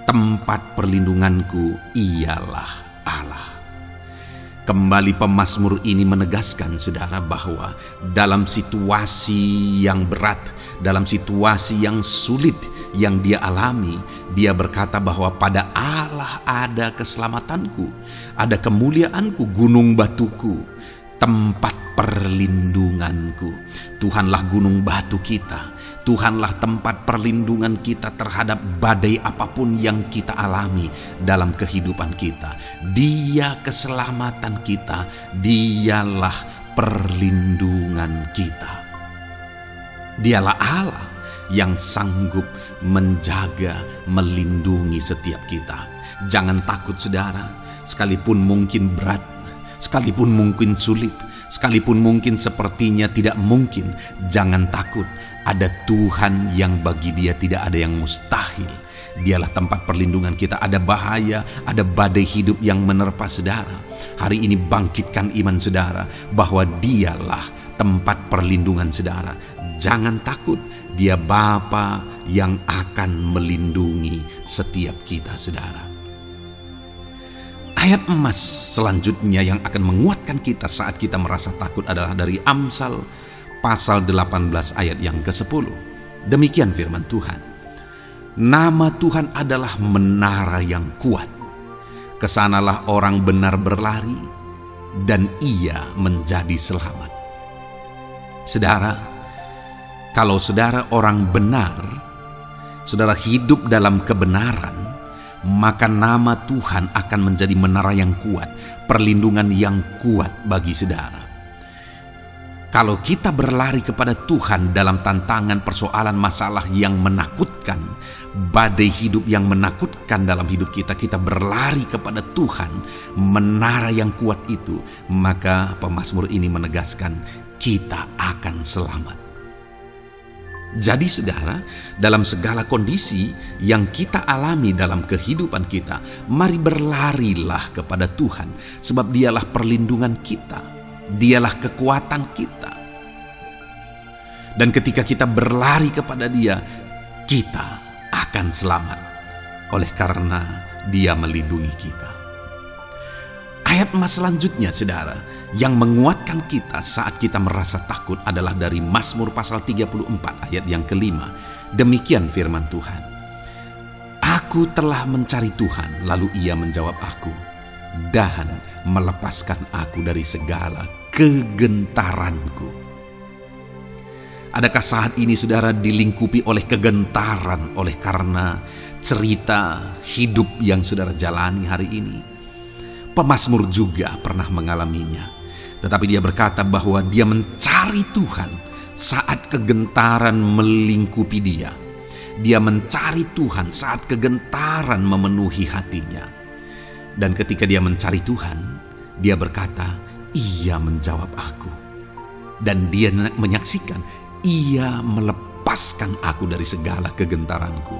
tempat perlindunganku ialah Allah. Kembali pemazmur ini menegaskan saudara bahwa dalam situasi yang berat, dalam situasi yang sulit yang dia alami, dia berkata bahwa pada Allah ada keselamatanku, ada kemuliaanku, gunung batuku, tempat perlindunganku. Tuhanlah gunung batu kita, Tuhanlah tempat perlindungan kita terhadap badai apapun yang kita alami dalam kehidupan kita. Dia keselamatan kita, dialah perlindungan kita. Dialah Allah yang sanggup menjaga, melindungi setiap kita. Jangan takut saudara, sekalipun mungkin berat, sekalipun mungkin sulit, sekalipun mungkin sepertinya tidak mungkin, jangan takut. Ada Tuhan yang bagi dia tidak ada yang mustahil. Dialah tempat perlindungan kita. Ada bahaya, ada badai hidup yang menerpa saudara. Hari ini bangkitkan iman saudara bahwa dialah tempat perlindungan saudara. Jangan takut, dia Bapa yang akan melindungi setiap kita saudara. Ayat emas selanjutnya yang akan menguatkan kita saat kita merasa takut adalah dari Amsal pasal 18 ayat yang ke-10. Demikian firman Tuhan. Nama Tuhan adalah menara yang kuat. Kesanalah orang benar berlari dan ia menjadi selamat. Saudara, kalau saudara orang benar, saudara hidup dalam kebenaran, maka nama Tuhan akan menjadi menara yang kuat, perlindungan yang kuat bagi saudara. Kalau kita berlari kepada Tuhan dalam tantangan, persoalan, masalah yang menakutkan, badai hidup yang menakutkan dalam hidup kita, kita berlari kepada Tuhan, menara yang kuat itu, maka pemazmur ini menegaskan kita akan selamat. Jadi saudara, dalam segala kondisi yang kita alami dalam kehidupan kita, mari berlarilah kepada Tuhan, sebab dialah perlindungan kita, dialah kekuatan kita. Dan ketika kita berlari kepada dia, kita akan selamat, oleh karena dia melindungi kita. Ayat emas selanjutnya saudara, yang menguatkan kita saat kita merasa takut adalah dari Mazmur pasal 34 ayat yang ke-5. Demikian firman Tuhan. Aku telah mencari Tuhan, lalu ia menjawab aku, dan melepaskan aku dari segala kegentaranku. Adakah saat ini saudara dilingkupi oleh kegentaran oleh karena cerita hidup yang saudara jalani hari ini? Pemazmur juga pernah mengalaminya. Tetapi dia berkata bahwa dia mencari Tuhan saat kegentaran melingkupi dia. Dia mencari Tuhan saat kegentaran memenuhi hatinya. Dan ketika dia mencari Tuhan, dia berkata, ia menjawab aku. Dan dia menyaksikan, ia melepaskan aku dari segala kegentaranku.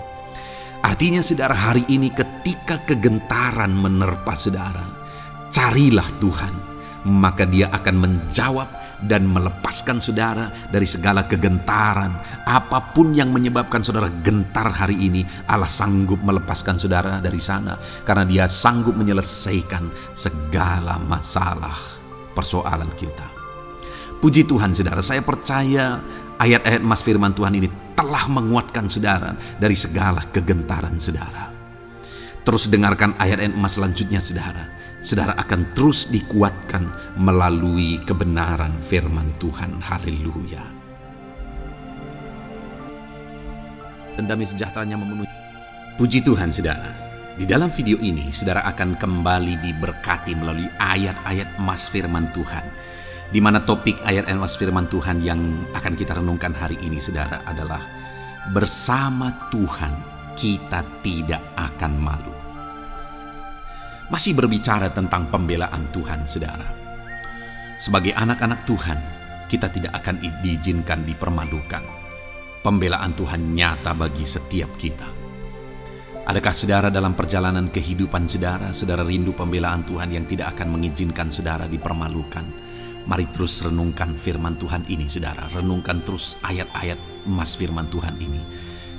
Artinya saudara, hari ini ketika kegentaran menerpa saudara, carilah Tuhan, maka dia akan menjawab dan melepaskan saudara dari segala kegentaran. Apapun yang menyebabkan saudara gentar hari ini, Allah sanggup melepaskan saudara dari sana, karena dia sanggup menyelesaikan segala masalah persoalan kita. Puji Tuhan saudara, saya percaya ayat-ayat emas firman Tuhan ini telah menguatkan saudara dari segala kegentaran saudara. Terus dengarkan ayat-ayat emas selanjutnya saudara. Saudara akan terus dikuatkan melalui kebenaran firman Tuhan. Haleluya. Dan damai sejahteranya memenuhi. Puji Tuhan saudara. Di dalam video ini saudara akan kembali diberkati melalui ayat-ayat emas firman Tuhan. Di mana topik ayat emas firman Tuhan yang akan kita renungkan hari ini saudara adalah bersama Tuhan kita tidak akan malu. Masih berbicara tentang pembelaan Tuhan saudara. Sebagai anak-anak Tuhan, kita tidak akan diizinkan dipermalukan. Pembelaan Tuhan nyata bagi setiap kita. Adakah saudara dalam perjalanan kehidupan saudara, saudara rindu pembelaan Tuhan yang tidak akan mengizinkan saudara dipermalukan? Mari terus renungkan firman Tuhan ini saudara. Renungkan terus ayat-ayat emas firman Tuhan ini.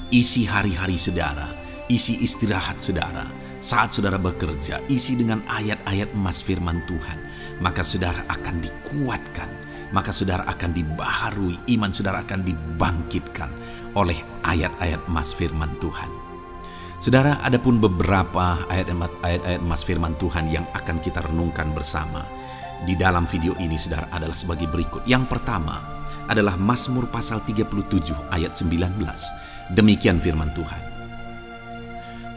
Isi hari-hari saudara, isi istirahat saudara. Saat saudara bekerja, isi dengan ayat-ayat emas firman Tuhan. Maka saudara akan dikuatkan. Maka saudara akan dibaharui. Iman saudara akan dibangkitkan oleh ayat-ayat emas firman Tuhan. Saudara, ada pun beberapa ayat-ayat emas firman Tuhan yang akan kita renungkan bersama di dalam video ini saudara adalah sebagai berikut. Yang pertama adalah Mazmur pasal 37 ayat 19. Demikian firman Tuhan.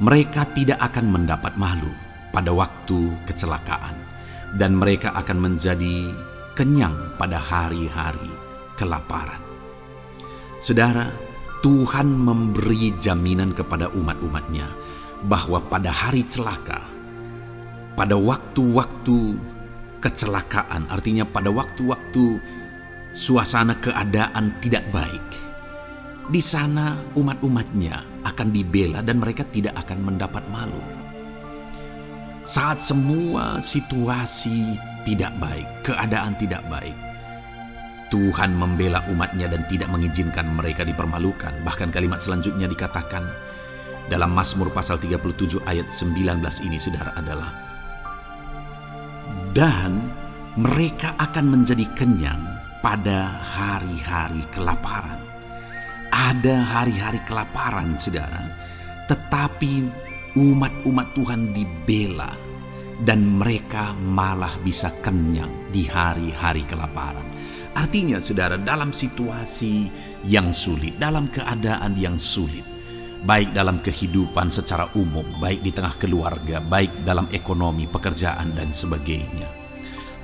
Mereka tidak akan mendapat malu pada waktu kecelakaan, dan mereka akan menjadi kenyang pada hari-hari kelaparan. Saudara, Tuhan memberi jaminan kepada umat-umatnya bahwa pada hari celaka, pada waktu-waktu kecelakaan, artinya pada waktu-waktu suasana keadaan tidak baik, di sana umat-umatnya akan dibela dan mereka tidak akan mendapat malu. Saat semua situasi tidak baik, keadaan tidak baik, Tuhan membela umatnya dan tidak mengizinkan mereka dipermalukan. Bahkan kalimat selanjutnya dikatakan dalam Mazmur pasal 37 ayat 19 ini saudara adalah, dan mereka akan menjadi kenyang pada hari-hari kelaparan. Ada hari-hari kelaparan saudara, tetapi umat-umat Tuhan dibela dan mereka malah bisa kenyang di hari-hari kelaparan. Artinya saudara, dalam situasi yang sulit, dalam keadaan yang sulit, baik dalam kehidupan secara umum, baik di tengah keluarga, baik dalam ekonomi, pekerjaan dan sebagainya,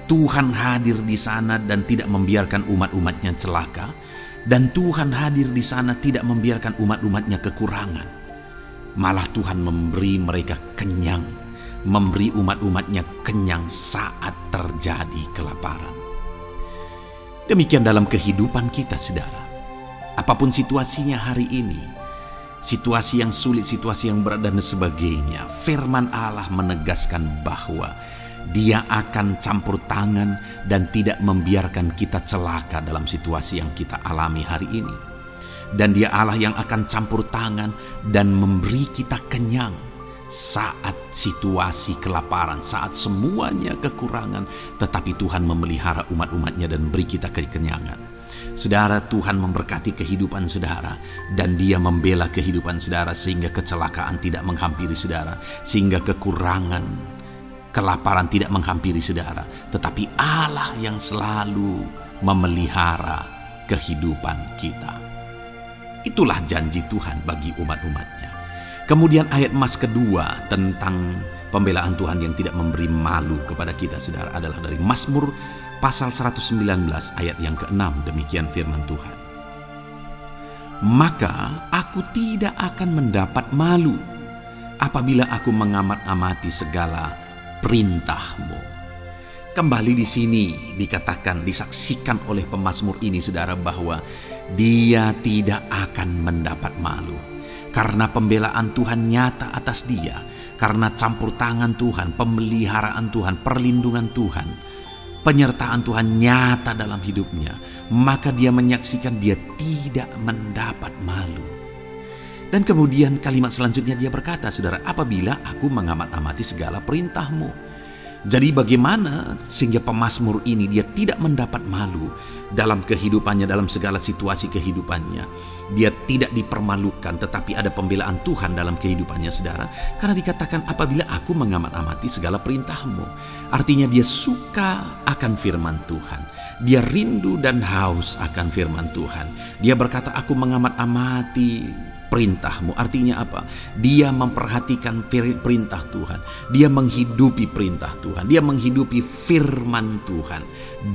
Tuhan hadir di sana dan tidak membiarkan umat-umatnya celaka, dan Tuhan hadir di sana tidak membiarkan umat-umatnya kekurangan. Malah Tuhan memberi mereka kenyang, memberi umat-umatnya kenyang saat terjadi kelaparan. Demikian dalam kehidupan kita saudara. Apapun situasinya hari ini, situasi yang sulit, situasi yang berat dan sebagainya, firman Allah menegaskan bahwa Dia akan campur tangan dan tidak membiarkan kita celaka dalam situasi yang kita alami hari ini. Dan Dia Allah yang akan campur tangan dan memberi kita kenyang saat situasi kelaparan, saat semuanya kekurangan, tetapi Tuhan memelihara umat-umatnya dan beri kita kekenyangan. Saudara, Tuhan memberkati kehidupan saudara dan Dia membela kehidupan saudara sehingga kecelakaan tidak menghampiri saudara, sehingga kekurangan, kelaparan tidak menghampiri saudara, tetapi Allah yang selalu memelihara kehidupan kita. Itulah janji Tuhan bagi umat-umatnya. Kemudian ayat emas kedua tentang pembelaan Tuhan yang tidak memberi malu kepada kita saudara adalah dari Mazmur pasal 119 ayat yang ke-6. Demikian firman Tuhan. Maka aku tidak akan mendapat malu apabila aku mengamat-amati segala perintah-Mu. Kembali di sini dikatakan, disaksikan oleh pemazmur ini saudara bahwa dia tidak akan mendapat malu. Karena pembelaan Tuhan nyata atas dia, karena campur tangan Tuhan, pemeliharaan Tuhan, perlindungan Tuhan, penyertaan Tuhan nyata dalam hidupnya, maka dia menyaksikan dia tidak mendapat malu. Dan kemudian kalimat selanjutnya dia berkata, saudara, apabila aku mengamat-amati segala perintah-Mu. Jadi bagaimana sehingga pemazmur ini dia tidak mendapat malu dalam kehidupannya, dalam segala situasi kehidupannya. Dia tidak dipermalukan, tetapi ada pembelaan Tuhan dalam kehidupannya, saudara. Karena dikatakan apabila aku mengamat-amati segala perintah-Mu. Artinya dia suka akan firman Tuhan. Dia rindu dan haus akan firman Tuhan. Dia berkata, aku mengamat-amati perintah-Mu. Artinya apa? Dia memperhatikan perintah Tuhan. Dia menghidupi perintah Tuhan. Dia menghidupi firman Tuhan.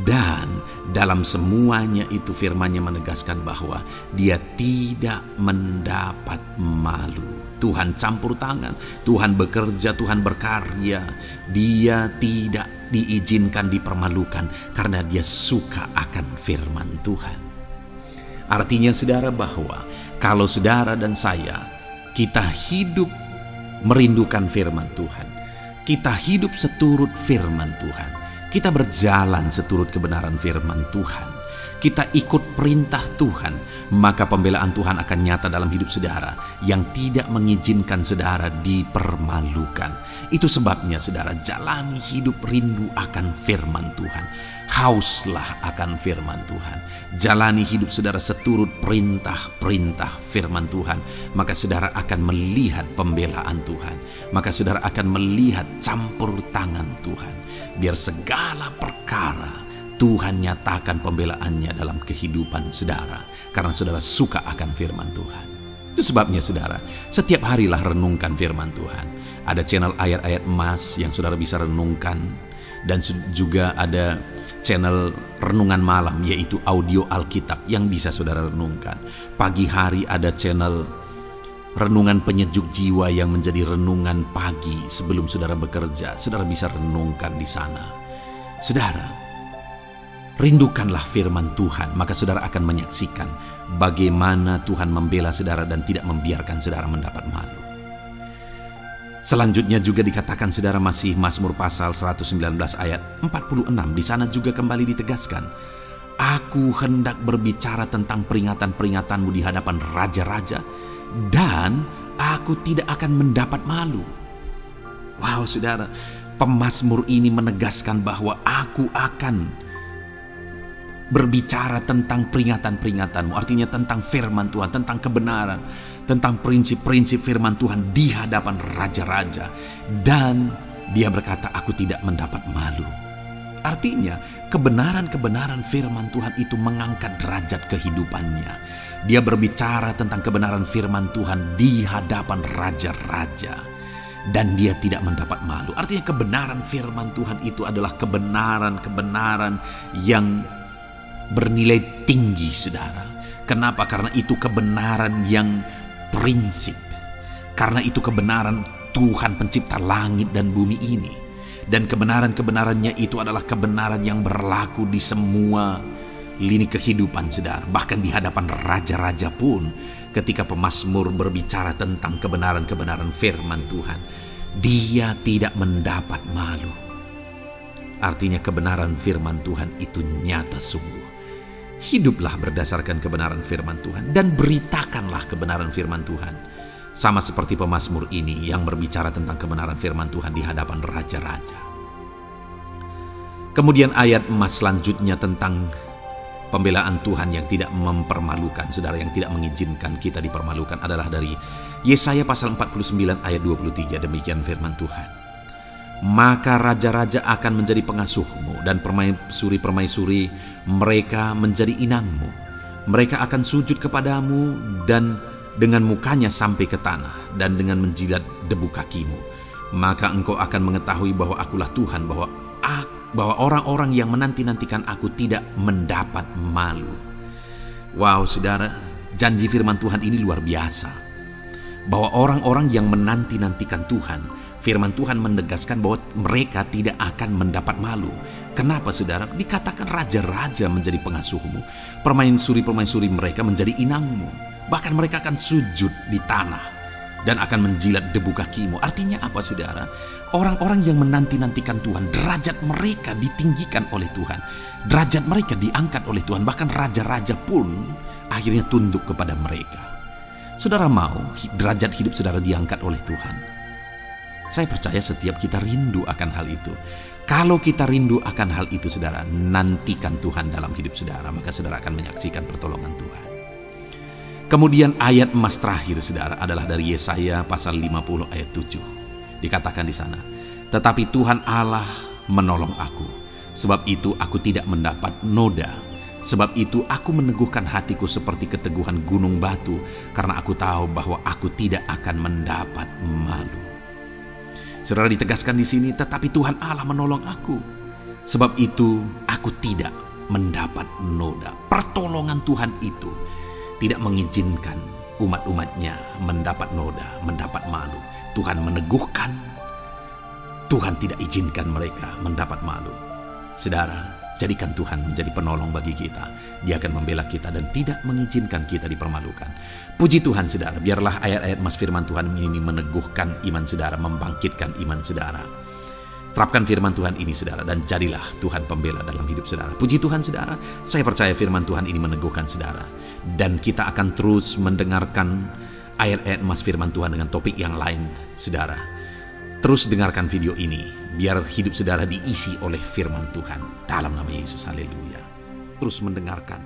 Dan dalam semuanya itu firman-Nya menegaskan bahwa dia tidak mendapat malu. Tuhan campur tangan, Tuhan bekerja, Tuhan berkarya. Dia tidak diizinkan dipermalukan karena dia suka akan firman Tuhan. Artinya saudara bahwa kalau saudara dan saya, kita hidup merindukan firman Tuhan, kita hidup seturut firman Tuhan, kita berjalan seturut kebenaran firman Tuhan, kita ikut perintah Tuhan, maka pembelaan Tuhan akan nyata dalam hidup saudara yang tidak mengizinkan saudara dipermalukan. Itu sebabnya saudara, jalani hidup rindu akan firman Tuhan. Hauslah akan firman Tuhan. Jalani hidup saudara seturut perintah-perintah firman Tuhan. Maka saudara akan melihat pembelaan Tuhan. Maka saudara akan melihat campur tangan Tuhan. Biar segala perkara Tuhan nyatakan pembelaannya dalam kehidupan saudara. Karena saudara suka akan firman Tuhan. Itu sebabnya saudara, setiap harilah renungkan firman Tuhan. Ada channel ayat-ayat emas yang saudara bisa renungkan. Dan juga ada channel renungan malam, yaitu audio Alkitab yang bisa saudara renungkan. Pagi hari ada channel renungan penyejuk jiwa yang menjadi renungan pagi sebelum saudara bekerja. Saudara bisa renungkan di sana. Saudara, rindukanlah firman Tuhan, maka saudara akan menyaksikan bagaimana Tuhan membela saudara dan tidak membiarkan saudara mendapat malu. Selanjutnya juga dikatakan saudara, masih Mazmur pasal 119 ayat 46. Di sana juga kembali ditegaskan, aku hendak berbicara tentang peringatan-peringatanmu di hadapan raja-raja, dan aku tidak akan mendapat malu. Wow saudara, pemazmur ini menegaskan bahwa aku akan berbicara tentang peringatan-peringatanmu. Artinya tentang firman Tuhan, tentang kebenaran, tentang prinsip-prinsip firman Tuhan di hadapan raja-raja. Dan dia berkata, aku tidak mendapat malu. Artinya kebenaran-kebenaran firman Tuhan itu mengangkat derajat kehidupannya. Dia berbicara tentang kebenaran firman Tuhan di hadapan raja-raja. Dan dia tidak mendapat malu. Artinya kebenaran firman Tuhan itu adalah kebenaran-kebenaran yang bernilai tinggi saudara. Kenapa? Karena itu kebenaran yang prinsip. Karena itu kebenaran Tuhan pencipta langit dan bumi ini. Dan kebenaran-kebenarannya itu adalah kebenaran yang berlaku di semua lini kehidupan saudara. Bahkan di hadapan raja-raja pun, ketika pemazmur berbicara tentang kebenaran-kebenaran firman Tuhan, dia tidak mendapat malu. Artinya kebenaran firman Tuhan itu nyata sungguh. Hiduplah berdasarkan kebenaran firman Tuhan dan beritakanlah kebenaran firman Tuhan. Sama seperti pemazmur ini yang berbicara tentang kebenaran firman Tuhan di hadapan raja-raja. Kemudian ayat emas selanjutnya tentang pembelaan Tuhan yang tidak mempermalukan, saudara, yang tidak mengizinkan kita dipermalukan adalah dari Yesaya pasal 49 ayat 23. Demikian firman Tuhan. Maka raja-raja akan menjadi pengasuhmu dan permaisuri-permaisuri mereka menjadi inangmu. Mereka akan sujud kepadamu dan dengan mukanya sampai ke tanah dan dengan menjilat debu kakimu. Maka engkau akan mengetahui bahwa akulah Tuhan, bahwa orang-orang yang menanti-nantikan aku tidak mendapat malu. Wow saudara, janji firman Tuhan ini luar biasa. Bahwa orang-orang yang menanti-nantikan Tuhan, firman Tuhan menegaskan bahwa mereka tidak akan mendapat malu. Kenapa saudara? Dikatakan raja-raja menjadi pengasuhmu, permaisuri-permaisuri mereka menjadi inangmu. Bahkan mereka akan sujud di tanah dan akan menjilat debu kakimu. Artinya apa saudara? Orang-orang yang menanti-nantikan Tuhan, derajat mereka ditinggikan oleh Tuhan. Derajat mereka diangkat oleh Tuhan. Bahkan raja-raja pun akhirnya tunduk kepada mereka. Saudara mau derajat hidup saudara diangkat oleh Tuhan? Saya percaya setiap kita rindu akan hal itu. Kalau kita rindu akan hal itu, saudara, nantikan Tuhan dalam hidup saudara, maka saudara akan menyaksikan pertolongan Tuhan. Kemudian ayat emas terakhir, saudara, adalah dari Yesaya pasal 50 ayat 7. Dikatakan di sana, "Tetapi Tuhan Allah menolong aku, sebab itu aku tidak mendapat noda. Sebab itu aku meneguhkan hatiku seperti keteguhan gunung batu, karena aku tahu bahwa aku tidak akan mendapat malu." Saudara, ditegaskan di sini, tetapi Tuhan Allah menolong aku. Sebab itu aku tidak mendapat noda. Pertolongan Tuhan itu tidak mengizinkan umat-umatnya mendapat noda, mendapat malu. Tuhan meneguhkan, Tuhan tidak izinkan mereka mendapat malu. Saudara, jadikan Tuhan menjadi penolong bagi kita. Dia akan membela kita dan tidak mengizinkan kita dipermalukan. Puji Tuhan, saudara, biarlah ayat-ayat emas firman Tuhan ini meneguhkan iman saudara, membangkitkan iman saudara. Terapkan firman Tuhan ini, saudara, dan jadilah Tuhan pembela dalam hidup saudara. Puji Tuhan, saudara, saya percaya firman Tuhan ini meneguhkan saudara. Dan kita akan terus mendengarkan ayat-ayat emas firman Tuhan dengan topik yang lain, saudara. Terus dengarkan video ini, biar hidup saudara diisi oleh firman Tuhan. Dalam nama Yesus, haleluya. Terus mendengarkan.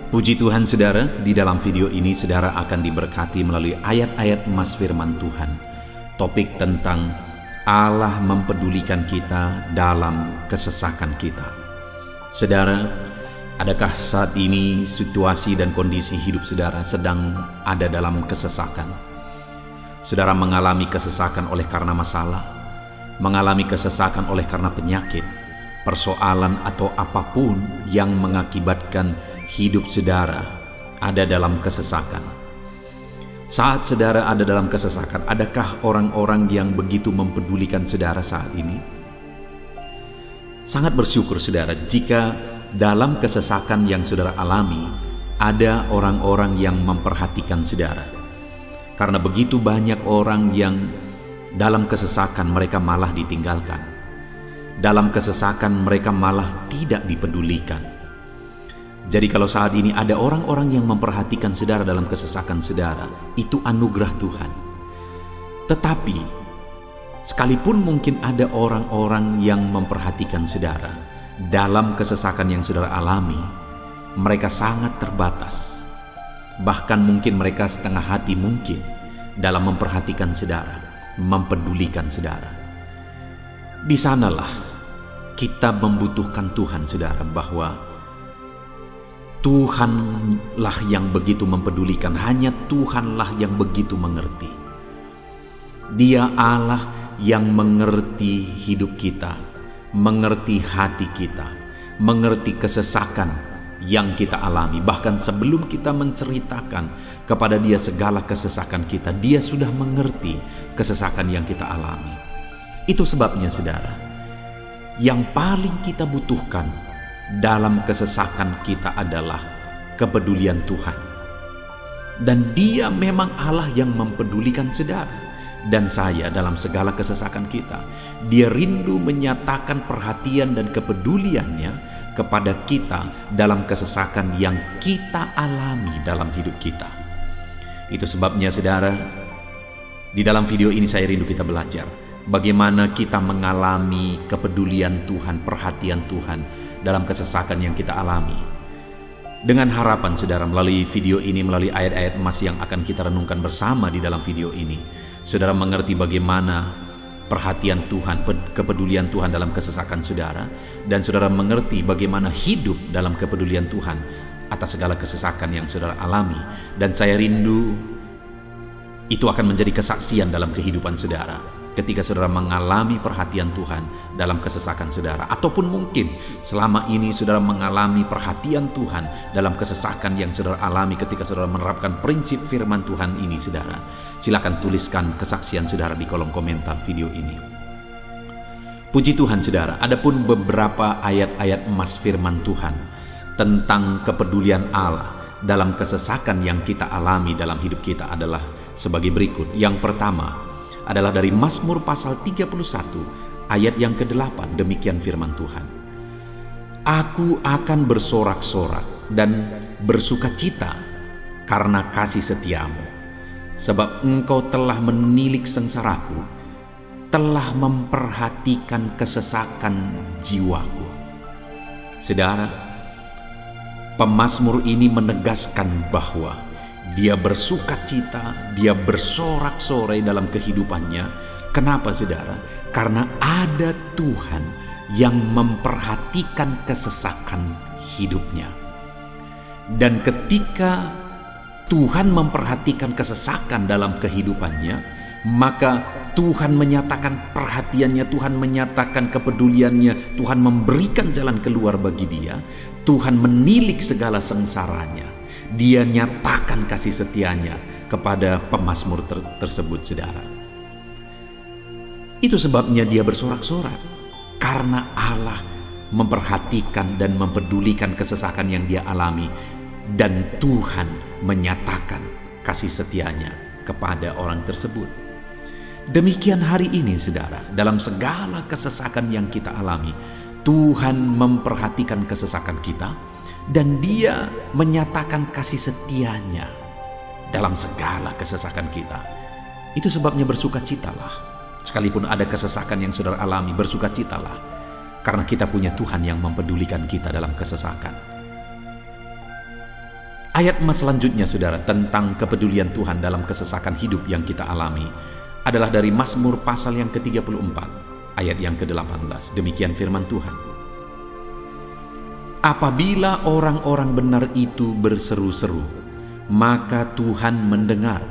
Puji Tuhan, saudara, di dalam video ini saudara akan diberkati melalui ayat-ayat emas firman Tuhan. Topik tentang Allah mempedulikan kita dalam kesesakan kita. Saudara, adakah saat ini situasi dan kondisi hidup saudara sedang ada dalam kesesakan? Saudara mengalami kesesakan oleh karena masalah, mengalami kesesakan oleh karena penyakit, persoalan atau apapun yang mengakibatkan hidup saudara ada dalam kesesakan. Saat saudara ada dalam kesesakan, adakah orang-orang yang begitu mempedulikan saudara saat ini? Sangat bersyukur saudara jika dalam kesesakan yang saudara alami ada orang-orang yang memperhatikan saudara. Karena begitu banyak orang yang dalam kesesakan mereka malah ditinggalkan. Dalam kesesakan mereka malah tidak dipedulikan. Jadi kalau saat ini ada orang-orang yang memperhatikan saudara dalam kesesakan saudara, itu anugerah Tuhan. Tetapi sekalipun mungkin ada orang-orang yang memperhatikan saudara dalam kesesakan yang saudara alami, mereka sangat terbatas. Bahkan mungkin mereka setengah hati mungkin dalam memperhatikan saudara, mempedulikan saudara. Di sanalah kita membutuhkan Tuhan, saudara, bahwa Tuhanlah yang begitu mempedulikan, hanya Tuhanlah yang begitu mengerti. Dia Allah yang mengerti hidup kita, mengerti hati kita, mengerti kesesakan yang kita alami. Bahkan sebelum kita menceritakan kepada Dia segala kesesakan kita, Dia sudah mengerti kesesakan yang kita alami. Itu sebabnya, saudara, yang paling kita butuhkan dalam kesesakan kita adalah kepedulian Tuhan. Dan Dia memang Allah yang mempedulikan saudara dan saya dalam segala kesesakan kita. Dia rindu menyatakan perhatian dan kepeduliannya kepada kita dalam kesesakan yang kita alami dalam hidup kita. Itu sebabnya, saudara, di dalam video ini saya rindu kita belajar bagaimana kita mengalami kepedulian Tuhan, perhatian Tuhan dalam kesesakan yang kita alami. Dengan harapan, saudara, melalui video ini, melalui ayat-ayat emas yang akan kita renungkan bersama di dalam video ini, saudara mengerti bagaimana perhatian Tuhan, kepedulian Tuhan dalam kesesakan saudara, dan saudara mengerti bagaimana hidup dalam kepedulian Tuhan atas segala kesesakan yang saudara alami. Dan saya rindu itu akan menjadi kesaksian dalam kehidupan saudara ketika saudara mengalami perhatian Tuhan dalam kesesakan saudara, ataupun mungkin selama ini saudara mengalami perhatian Tuhan dalam kesesakan yang saudara alami ketika saudara menerapkan prinsip firman Tuhan ini. Saudara, silakan tuliskan kesaksian saudara di kolom komentar video ini. Puji Tuhan, saudara, adapun beberapa ayat-ayat emas firman Tuhan tentang kepedulian Allah dalam kesesakan yang kita alami dalam hidup kita adalah sebagai berikut. Yang pertama adalah dari Mazmur pasal 31 ayat yang ke-8. Demikian firman Tuhan. Aku akan bersorak-sorak dan bersukacita karena kasih setiamu, sebab Engkau telah menilik sengsaraku, telah memperhatikan kesesakan jiwaku. Saudara, pemazmur ini menegaskan bahwa dia bersukacita, dia bersorak-sorai dalam kehidupannya. Kenapa, saudara? Karena ada Tuhan yang memperhatikan kesesakan hidupnya. Dan ketika Tuhan memperhatikan kesesakan dalam kehidupannya, maka Tuhan menyatakan perhatiannya, Tuhan menyatakan kepeduliannya, Tuhan memberikan jalan keluar bagi dia, Tuhan menilik segala sengsaranya, dia nyatakan kasih setianya kepada pemazmur tersebut, saudara. Itu sebabnya dia bersorak-sorak, karena Allah memperhatikan dan mempedulikan kesesakan yang dia alami, dan Tuhan menyatakan kasih setianya kepada orang tersebut. Demikian hari ini, saudara, dalam segala kesesakan yang kita alami, Tuhan memperhatikan kesesakan kita dan Dia menyatakan kasih setianya dalam segala kesesakan kita. Itu sebabnya bersukacitalah. Sekalipun ada kesesakan yang saudara alami, bersukacitalah, karena kita punya Tuhan yang mempedulikan kita dalam kesesakan. Ayat selanjutnya, saudara, tentang kepedulian Tuhan dalam kesesakan hidup yang kita alami adalah dari Mazmur pasal yang ke-34, ayat yang ke-18. Demikian firman Tuhan. Apabila orang-orang benar itu berseru-seru, maka Tuhan mendengar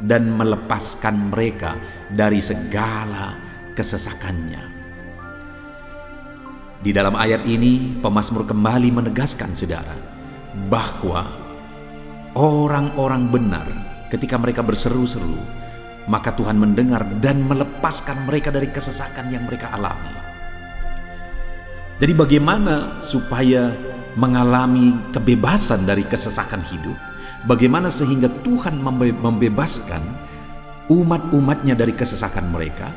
dan melepaskan mereka dari segala kesesakannya. Di dalam ayat ini, pemazmur kembali menegaskan, saudara, bahwa orang-orang benar ketika mereka berseru-seru, maka Tuhan mendengar dan melepaskan mereka dari kesesakan yang mereka alami. Jadi bagaimana supaya mengalami kebebasan dari kesesakan hidup? Bagaimana sehingga Tuhan membebaskan umat-umatnya dari kesesakan mereka?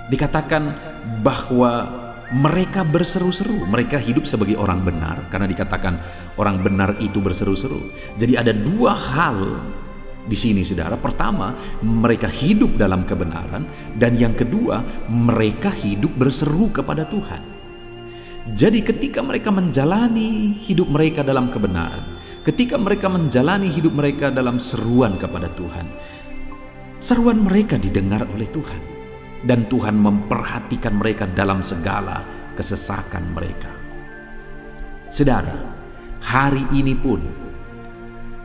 Dikatakan bahwa mereka berseru-seru, mereka hidup sebagai orang benar, karena dikatakan orang benar itu berseru-seru. Jadi ada dua hal di sini, saudara. Pertama, mereka hidup dalam kebenaran, dan yang kedua, mereka hidup berseru kepada Tuhan. Jadi ketika mereka menjalani hidup mereka dalam kebenaran, ketika mereka menjalani hidup mereka dalam seruan kepada Tuhan, seruan mereka didengar oleh Tuhan, dan Tuhan memperhatikan mereka dalam segala kesesakan mereka. Saudara, hari ini pun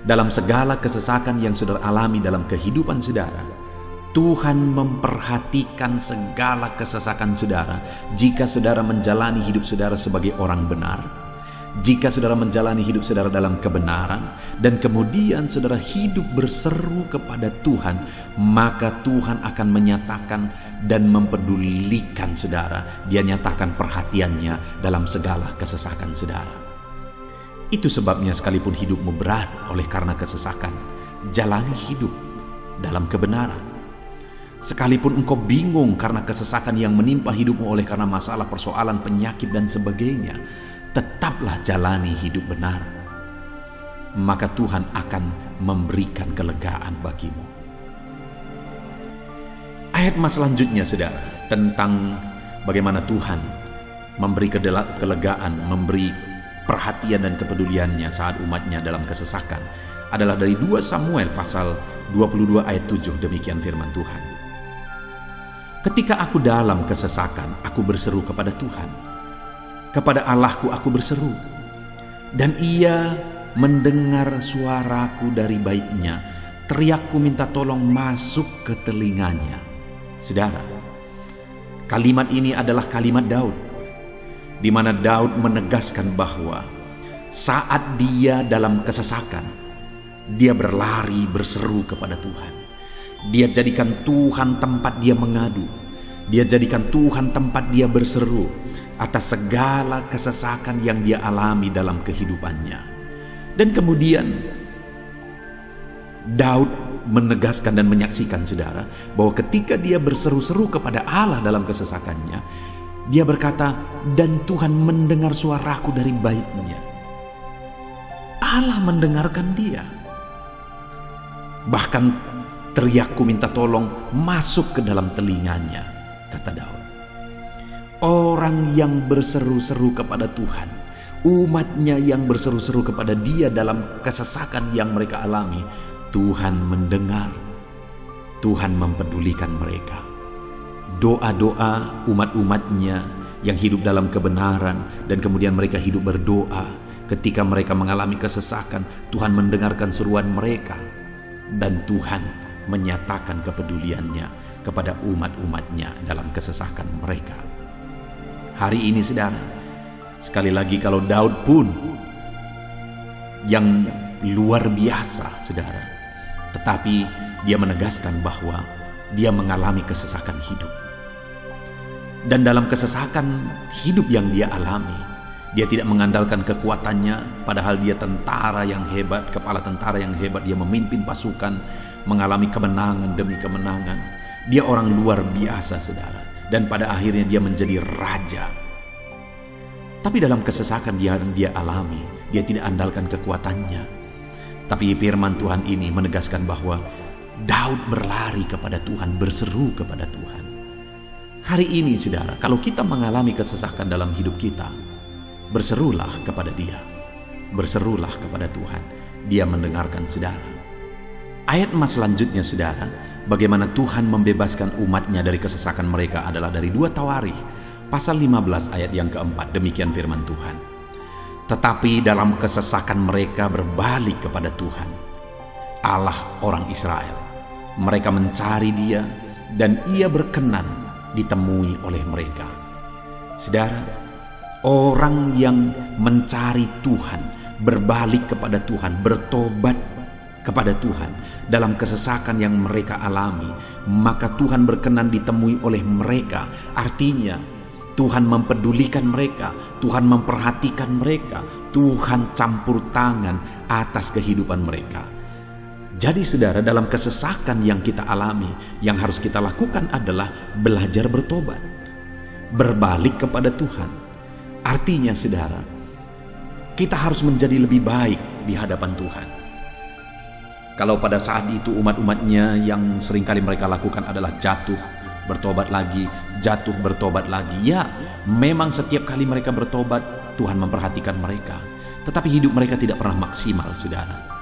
dalam segala kesesakan yang saudara alami dalam kehidupan saudara, Tuhan memperhatikan segala kesesakan saudara. Jika saudara menjalani hidup saudara sebagai orang benar, jika saudara menjalani hidup saudara dalam kebenaran, dan kemudian saudara hidup berseru kepada Tuhan, maka Tuhan akan menyatakan dan mempedulikan saudara. Dia nyatakan perhatiannya dalam segala kesesakan saudara. Itu sebabnya sekalipun hidupmu berat oleh karena kesesakan, jalani hidup dalam kebenaran. Sekalipun engkau bingung karena kesesakan yang menimpa hidupmu oleh karena masalah, persoalan, penyakit dan sebagainya, tetaplah jalani hidup benar. Maka Tuhan akan memberikan kelegaan bagimu. Ayat selanjutnya, saudara, tentang bagaimana Tuhan memberi kelegaan, memberi perhatian dan kepeduliannya saat umatnya dalam kesesakan adalah dari 2 Samuel pasal 22 ayat 7. Demikian firman Tuhan. Ketika aku dalam kesesakan, aku berseru kepada Tuhan. Kepada Allahku aku berseru, dan Ia mendengar suaraku dari baitnya. Teriakku minta tolong masuk ke telinganya. Saudara, kalimat ini adalah kalimat Daud, di mana Daud menegaskan bahwa saat dia dalam kesesakan, dia berlari berseru kepada Tuhan. Dia jadikan Tuhan tempat dia mengadu. Dia jadikan Tuhan tempat dia berseru atas segala kesesakan yang dia alami dalam kehidupannya. Dan kemudian Daud menegaskan dan menyaksikan, saudara, bahwa ketika dia berseru-seru kepada Allah dalam kesesakannya, dia berkata, dan Tuhan mendengar suaraku dari baitnya. Allah mendengarkan dia. Bahkan Teriakku minta tolong masuk ke dalam telinganya, kata Daud. Orang yang berseru-seru kepada Tuhan, umatnya yang berseru-seru kepada Dia dalam kesesakan yang mereka alami, Tuhan mendengar, Tuhan mempedulikan mereka. Doa-doa umat-umatnya yang hidup dalam kebenaran dan kemudian mereka hidup berdoa, ketika mereka mengalami kesesakan, Tuhan mendengarkan seruan mereka dan Tuhan menyatakan kepeduliannya kepada umat-umatnya dalam kesesakan mereka. Hari ini saudara, sekali lagi kalau Daud pun yang luar biasa saudara, tetapi dia menegaskan bahwa dia mengalami kesesakan hidup. Dan dalam kesesakan hidup yang dia alami, dia tidak mengandalkan kekuatannya, padahal dia tentara yang hebat, kepala tentara yang hebat. Dia memimpin pasukan, mengalami kemenangan demi kemenangan. Dia orang luar biasa saudara, dan pada akhirnya dia menjadi raja. Tapi dalam kesesakan yang dia alami, dia tidak andalkan kekuatannya. Tapi firman Tuhan ini menegaskan bahwa Daud berlari kepada Tuhan, berseru kepada Tuhan. Hari ini saudara, kalau kita mengalami kesesakan dalam hidup kita, berserulah kepada Dia, berserulah kepada Tuhan. Dia mendengarkan saudara. Ayat emas selanjutnya saudara, bagaimana Tuhan membebaskan umatnya dari kesesakan mereka adalah dari 2 Tawarikh pasal 15 ayat yang keempat. Demikian firman Tuhan. Tetapi dalam kesesakan mereka berbalik kepada Tuhan, Allah orang Israel. Mereka mencari Dia dan Ia berkenan ditemui oleh mereka. Saudara, orang yang mencari Tuhan, berbalik kepada Tuhan, bertobat kepada Tuhan dalam kesesakan yang mereka alami, maka Tuhan berkenan ditemui oleh mereka. Artinya Tuhan mempedulikan mereka, Tuhan memperhatikan mereka, Tuhan campur tangan atas kehidupan mereka. Jadi saudara, dalam kesesakan yang kita alami, yang harus kita lakukan adalah belajar bertobat, berbalik kepada Tuhan. Artinya saudara, kita harus menjadi lebih baik di hadapan Tuhan. Kalau pada saat itu umat-umatnya yang seringkali mereka lakukan adalah jatuh, bertobat lagi, jatuh, bertobat lagi. Ya, memang setiap kali mereka bertobat, Tuhan memperhatikan mereka. Tetapi hidup mereka tidak pernah maksimal saudara.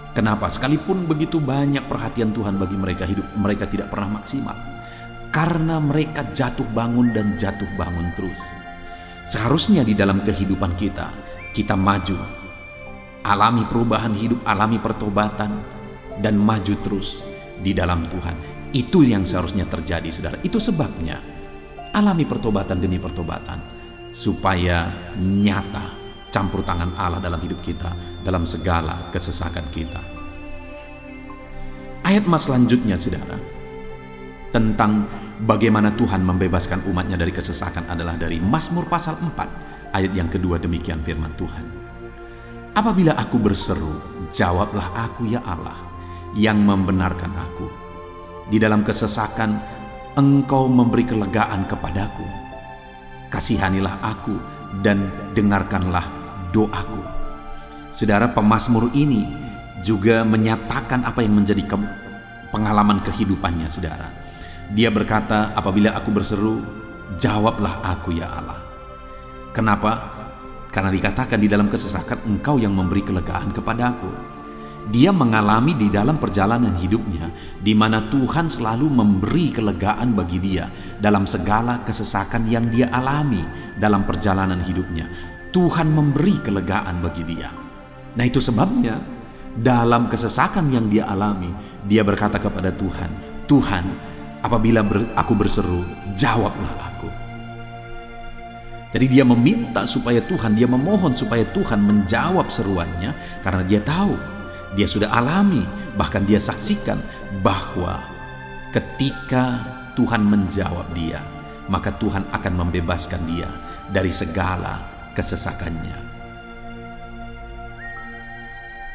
Kenapa? Sekalipun begitu banyak perhatian Tuhan bagi mereka, hidup mereka tidak pernah maksimal. Karena mereka jatuh bangun dan jatuh bangun terus. Seharusnya di dalam kehidupan kita, kita maju, alami perubahan hidup, alami pertobatan, dan maju terus di dalam Tuhan. Itu yang seharusnya terjadi saudara. Itu sebabnya alami pertobatan demi pertobatan, supaya nyata campur tangan Allah dalam hidup kita, dalam segala kesesakan kita. Ayat emas selanjutnya saudara, tentang bagaimana Tuhan membebaskan umatnya dari kesesakan adalah dari Mazmur pasal 4 ayat yang kedua. Demikian firman Tuhan. Apabila aku berseru, jawablah aku ya Allah, yang membenarkan aku. Di dalam kesesakan Engkau memberi kelegaan kepadaku. Kasihanilah aku dan dengarkanlah doaku. Saudara, pemazmur ini juga menyatakan apa yang menjadi pengalaman kehidupannya saudara. Dia berkata, apabila aku berseru, jawablah aku ya Allah. Kenapa? Karena dikatakan di dalam kesesakan Engkau yang memberi kelegaan kepadaku. Dia mengalami di dalam perjalanan hidupnya, di mana Tuhan selalu memberi kelegaan bagi dia dalam segala kesesakan yang dia alami dalam perjalanan hidupnya. Tuhan memberi kelegaan bagi dia. Nah, itu sebabnya dalam kesesakan yang dia alami, dia berkata kepada Tuhan, Tuhan, apabila aku berseru, jawablah aku. Jadi dia meminta supaya Tuhan, dia memohon supaya Tuhan menjawab seruannya, karena dia tahu, dia sudah alami, bahkan dia saksikan bahwa ketika Tuhan menjawab dia, maka Tuhan akan membebaskan dia dari segala kesesakannya.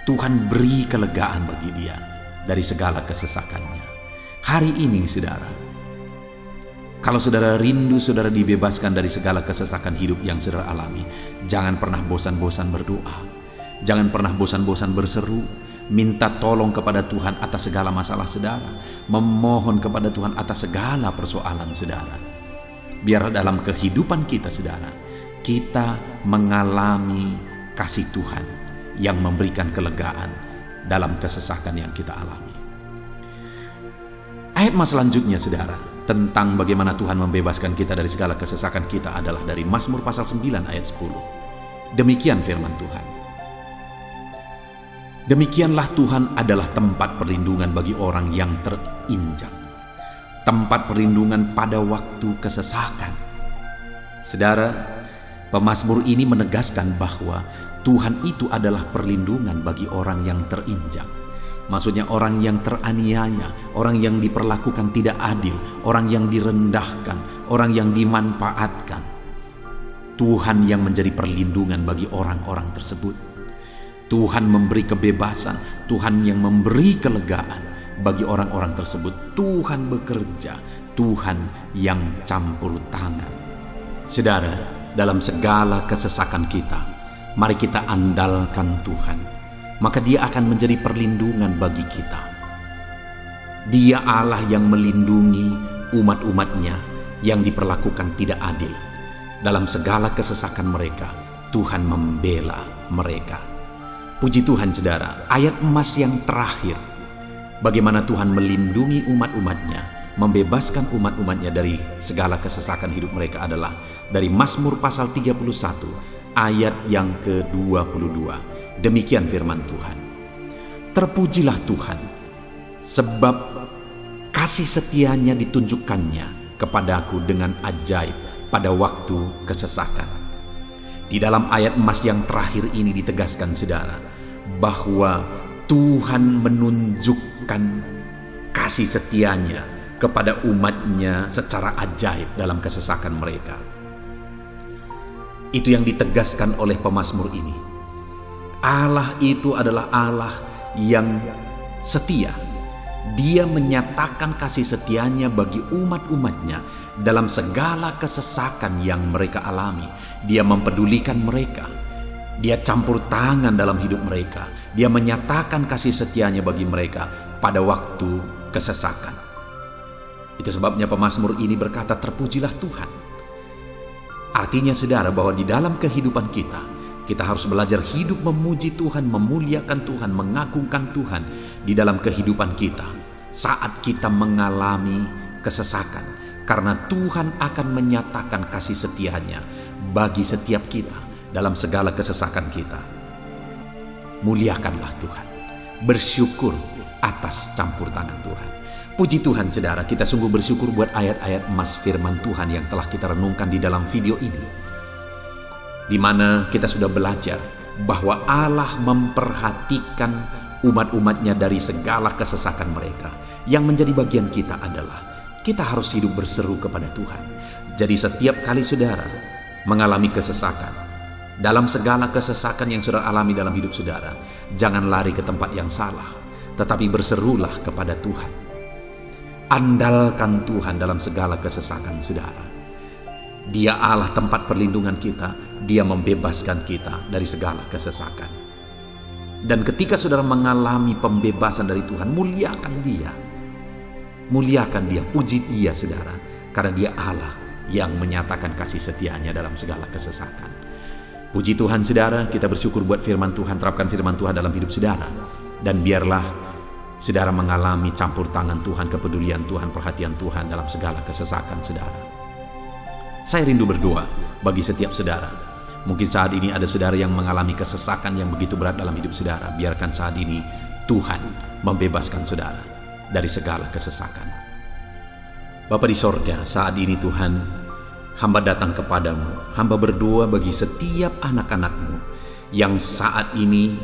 Tuhan beri kelegaan bagi dia dari segala kesesakannya. Hari ini saudara, kalau saudara rindu saudara dibebaskan dari segala kesesakan hidup yang saudara alami, jangan pernah bosan-bosan berdoa. Jangan pernah bosan-bosan berseru. minta tolong kepada Tuhan atas segala masalah saudara, memohon kepada Tuhan atas segala persoalan saudara. Biar dalam kehidupan kita saudara, kita mengalami kasih Tuhan yang memberikan kelegaan dalam kesesakan yang kita alami. Ayat mas selanjutnya saudara, tentang bagaimana Tuhan membebaskan kita dari segala kesesakan kita adalah dari Mazmur pasal 9 ayat 10. Demikian firman Tuhan. Demikianlah Tuhan adalah tempat perlindungan bagi orang yang terinjak, tempat perlindungan pada waktu kesesakan. Saudara, pemazmur ini menegaskan bahwa Tuhan itu adalah perlindungan bagi orang yang terinjak. Maksudnya orang yang teraniaya, orang yang diperlakukan tidak adil, orang yang direndahkan, orang yang dimanfaatkan. Tuhan yang menjadi perlindungan bagi orang-orang tersebut. Tuhan memberi kebebasan, Tuhan yang memberi kelegaan bagi orang-orang tersebut. Tuhan bekerja, Tuhan yang campur tangan. Saudara, dalam segala kesesakan kita, mari kita andalkan Tuhan. Maka Dia akan menjadi perlindungan bagi kita. Dia Allah yang melindungi umat-umatnya yang diperlakukan tidak adil. Dalam segala kesesakan mereka, Tuhan membela mereka. Puji Tuhan saudara, ayat emas yang terakhir, bagaimana Tuhan melindungi umat-umatnya, membebaskan umat-umatnya dari segala kesesakan hidup mereka adalah dari Mazmur pasal 31 ayat yang ke-22. Demikian firman Tuhan. Terpujilah Tuhan, sebab kasih setianya ditunjukkannya kepadaku dengan ajaib pada waktu kesesakan. Di dalam ayat emas yang terakhir ini ditegaskan saudara, bahwa Tuhan menunjukkan kasih setianya kepada umatnya secara ajaib dalam kesesakan mereka. Itu yang ditegaskan oleh pemazmur ini. Allah itu adalah Allah yang setia. Dia menyatakan kasih setianya bagi umat-umatnya dalam segala kesesakan yang mereka alami. Dia mempedulikan mereka. Dia campur tangan dalam hidup mereka. Dia menyatakan kasih setianya bagi mereka pada waktu kesesakan. Itu sebabnya pemazmur ini berkata, terpujilah Tuhan. Artinya saudara, bahwa di dalam kehidupan kita harus belajar hidup memuji Tuhan, memuliakan Tuhan, mengagungkan Tuhan di dalam kehidupan kita saat kita mengalami kesesakan. Karena Tuhan akan menyatakan kasih setianya bagi setiap kita dalam segala kesesakan kita. Muliakanlah Tuhan, bersyukur atas campur tangan Tuhan. Puji Tuhan saudara, kita sungguh bersyukur buat ayat-ayat emas firman Tuhan yang telah kita renungkan di dalam video ini, di mana kita sudah belajar bahwa Allah memperhatikan umat-umatnya dari segala kesesakan mereka. Yang menjadi bagian kita adalah kita harus hidup berseru kepada Tuhan. Jadi setiap kali saudara mengalami kesesakan, dalam segala kesesakan yang saudara alami dalam hidup saudara, jangan lari ke tempat yang salah, tetapi berserulah kepada Tuhan. Andalkan Tuhan dalam segala kesesakan saudara. Dia Allah tempat perlindungan kita. Dia membebaskan kita dari segala kesesakan. Dan ketika saudara mengalami pembebasan dari Tuhan, muliakan Dia. Muliakan Dia, puji Dia saudara. Karena Dia Allah yang menyatakan kasih setianya dalam segala kesesakan. Puji Tuhan saudara, kita bersyukur buat firman Tuhan. Terapkan firman Tuhan dalam hidup saudara. Dan biarlah saudara mengalami campur tangan Tuhan, kepedulian Tuhan, perhatian Tuhan dalam segala kesesakan saudara. Saya rindu berdoa bagi setiap saudara. Mungkin saat ini ada saudara yang mengalami kesesakan yang begitu berat dalam hidup saudara. Biarkan saat ini Tuhan membebaskan saudara dari segala kesesakan. Bapa di sorga, saat ini Tuhan, hamba datang kepadamu. Hamba berdoa bagi setiap anak-anak-Mu yang saat ini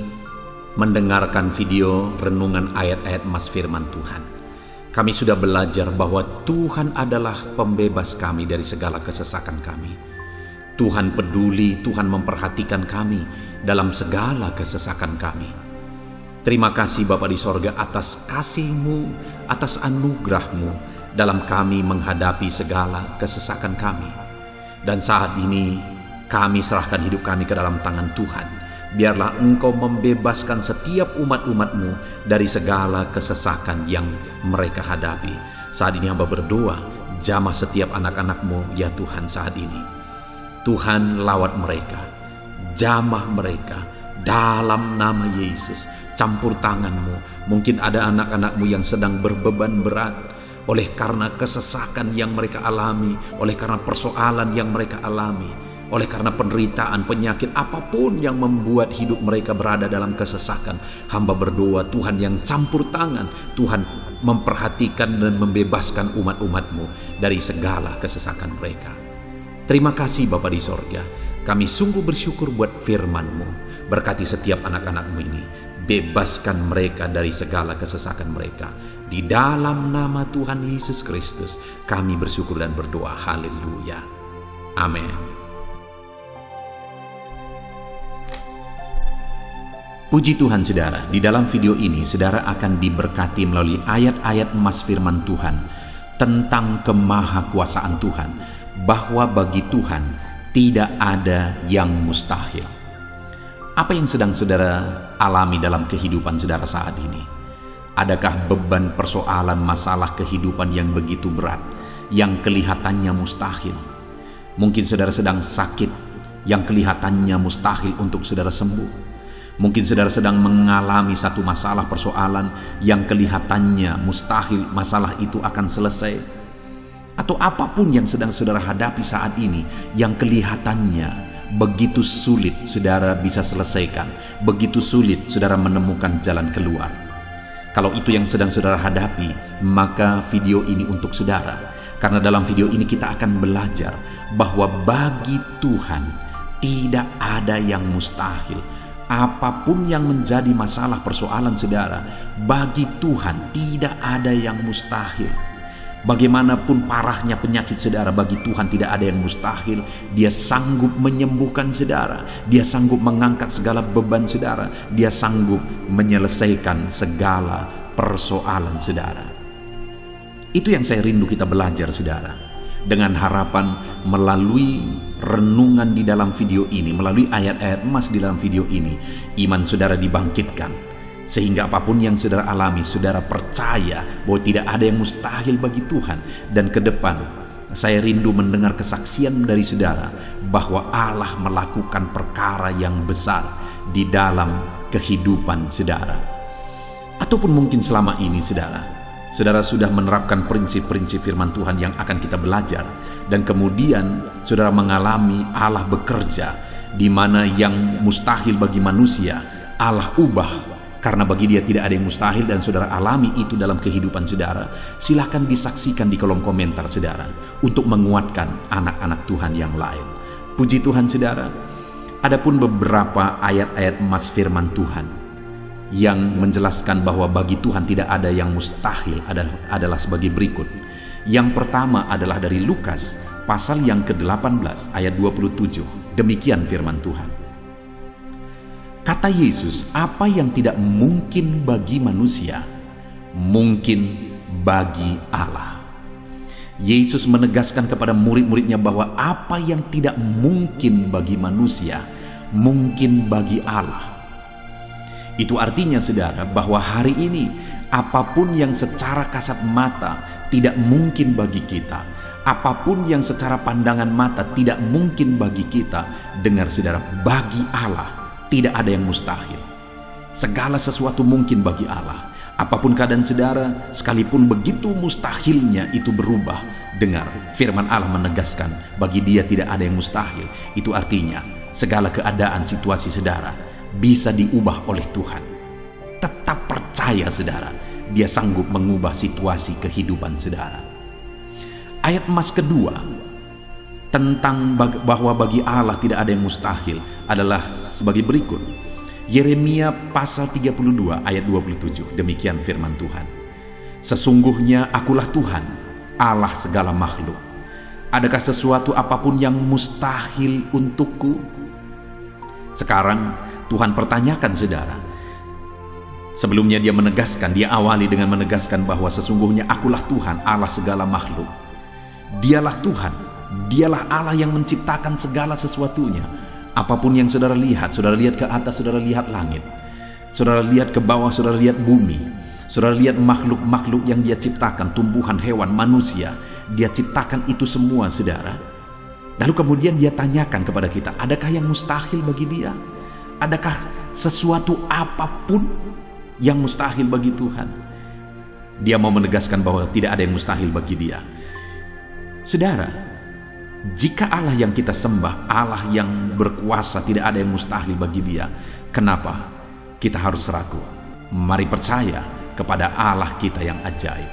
mendengarkan video renungan ayat-ayat emas firman Tuhan. Kami sudah belajar bahwa Tuhan adalah pembebas kami dari segala kesesakan kami. Tuhan peduli, Tuhan memperhatikan kami dalam segala kesesakan kami. Terima kasih Bapa di sorga atas kasih-Mu, atas anugerah-Mu dalam kami menghadapi segala kesesakan kami. Dan saat ini kami serahkan hidup kami ke dalam tangan Tuhan. Biarlah Engkau membebaskan setiap umat-umat-Mu dari segala kesesakan yang mereka hadapi. Saat ini hamba berdoa, jamah setiap anak-anak-Mu ya Tuhan saat ini. Tuhan lawat mereka, jamah mereka dalam nama Yesus. Campur tangan-Mu. Mungkin ada anak-anak-Mu yang sedang berbeban berat oleh karena kesesakan yang mereka alami, oleh karena persoalan yang mereka alami, oleh karena penderitaan, penyakit, apapun yang membuat hidup mereka berada dalam kesesakan. Hamba berdoa Tuhan yang campur tangan, Tuhan memperhatikan dan membebaskan umat-umat-Mu dari segala kesesakan mereka. Terima kasih Bapa di sorga, kami sungguh bersyukur buat firman-Mu. Berkati setiap anak-anak-Mu ini, bebaskan mereka dari segala kesesakan mereka. Di dalam nama Tuhan Yesus Kristus kami bersyukur dan berdoa. Haleluya. Amin. Puji Tuhan saudara, di dalam video ini saudara akan diberkati melalui ayat-ayat emas firman Tuhan tentang kemahakuasaan Tuhan, bahwa bagi Tuhan tidak ada yang mustahil. Apa yang sedang saudara alami dalam kehidupan saudara saat ini? Adakah beban, persoalan, masalah kehidupan yang begitu berat, yang kelihatannya mustahil? Mungkin saudara sedang sakit, yang kelihatannya mustahil untuk saudara sembuh. Mungkin saudara sedang mengalami satu masalah, persoalan yang kelihatannya mustahil masalah itu akan selesai. Atau apapun yang sedang saudara hadapi saat ini yang kelihatannya begitu sulit saudara bisa selesaikan, begitu sulit saudara menemukan jalan keluar. Kalau itu yang sedang saudara hadapi, maka video ini untuk saudara. Karena dalam video ini kita akan belajar bahwa bagi Tuhan tidak ada yang mustahil. Apapun yang menjadi masalah persoalan saudara, bagi Tuhan tidak ada yang mustahil. Bagaimanapun parahnya penyakit saudara, bagi Tuhan tidak ada yang mustahil. Dia sanggup menyembuhkan saudara, Dia sanggup mengangkat segala beban saudara, Dia sanggup menyelesaikan segala persoalan saudara. Itu yang saya rindu kita belajar saudara. Dengan harapan melalui renungan di dalam video ini, melalui ayat-ayat emas di dalam video ini, iman saudara dibangkitkan, sehingga apapun yang saudara alami, saudara percaya bahwa tidak ada yang mustahil bagi Tuhan. Dan ke depan saya rindu mendengar kesaksian dari saudara bahwa Allah melakukan perkara yang besar di dalam kehidupan saudara. Ataupun mungkin selama ini saudara sudah menerapkan prinsip-prinsip firman Tuhan yang akan kita belajar, dan kemudian saudara mengalami Allah bekerja di mana yang mustahil bagi manusia Allah ubah, karena bagi Dia tidak ada yang mustahil, dan saudara alami itu dalam kehidupan saudara. Silahkan disaksikan di kolom komentar saudara untuk menguatkan anak-anak Tuhan yang lain. Puji Tuhan saudara. Adapun beberapa ayat-ayat emas firman Tuhan yang menjelaskan bahwa bagi Tuhan tidak ada yang mustahil adalah sebagai berikut. Yang pertama adalah dari Lukas pasal yang ke-18 ayat 27. Demikian firman Tuhan. Kata Yesus, apa yang tidak mungkin bagi manusia, mungkin bagi Allah. Yesus menegaskan kepada murid-muridnya bahwa apa yang tidak mungkin bagi manusia, mungkin bagi Allah. Itu artinya saudara bahwa hari ini apapun yang secara kasat mata tidak mungkin bagi kita, apapun yang secara pandangan mata tidak mungkin bagi kita, dengar saudara, bagi Allah tidak ada yang mustahil. Segala sesuatu mungkin bagi Allah. Apapun keadaan saudara, sekalipun begitu mustahilnya itu berubah, dengar firman Allah menegaskan bagi Dia tidak ada yang mustahil. Itu artinya segala keadaan situasi saudara bisa diubah oleh Tuhan. Tetap percaya saudara, Dia sanggup mengubah situasi kehidupan saudara. Ayat emas kedua tentang bahwa bagi Allah tidak ada yang mustahil adalah sebagai berikut. Yeremia pasal 32 ayat 27. Demikian firman Tuhan. Sesungguhnya akulah Tuhan, Allah segala makhluk. Adakah sesuatu apapun yang mustahil untukku? Sekarang Tuhan pertanyakan saudara. Sebelumnya Dia menegaskan, Dia awali dengan menegaskan bahwa sesungguhnya akulah Tuhan, Allah segala makhluk. Dialah Tuhan, Dialah Allah yang menciptakan segala sesuatunya. Apapun yang saudara lihat ke atas, saudara lihat langit, saudara lihat ke bawah, saudara lihat bumi, saudara lihat makhluk-makhluk yang Dia ciptakan, tumbuhan, hewan, manusia, Dia ciptakan itu semua, saudara. Lalu kemudian Dia tanyakan kepada kita, adakah yang mustahil bagi Dia? Adakah sesuatu apapun yang mustahil bagi Tuhan? Dia mau menegaskan bahwa tidak ada yang mustahil bagi Dia. Saudara, jika Allah yang kita sembah, Allah yang berkuasa, tidak ada yang mustahil bagi Dia, kenapa kita harus ragu? Mari percaya kepada Allah kita yang ajaib.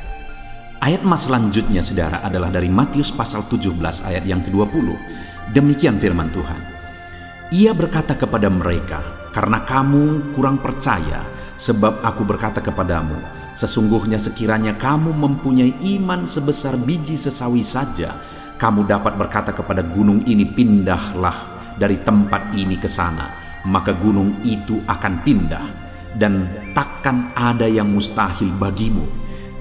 Ayat mas selanjutnya, saudara, adalah dari Matius pasal 17 ayat yang ke-20. Demikian firman Tuhan. Ia berkata kepada mereka, karena kamu kurang percaya, sebab aku berkata kepadamu, sesungguhnya sekiranya kamu mempunyai iman sebesar biji sesawi saja, kamu dapat berkata kepada gunung ini, pindahlah dari tempat ini ke sana, maka gunung itu akan pindah, dan takkan ada yang mustahil bagimu.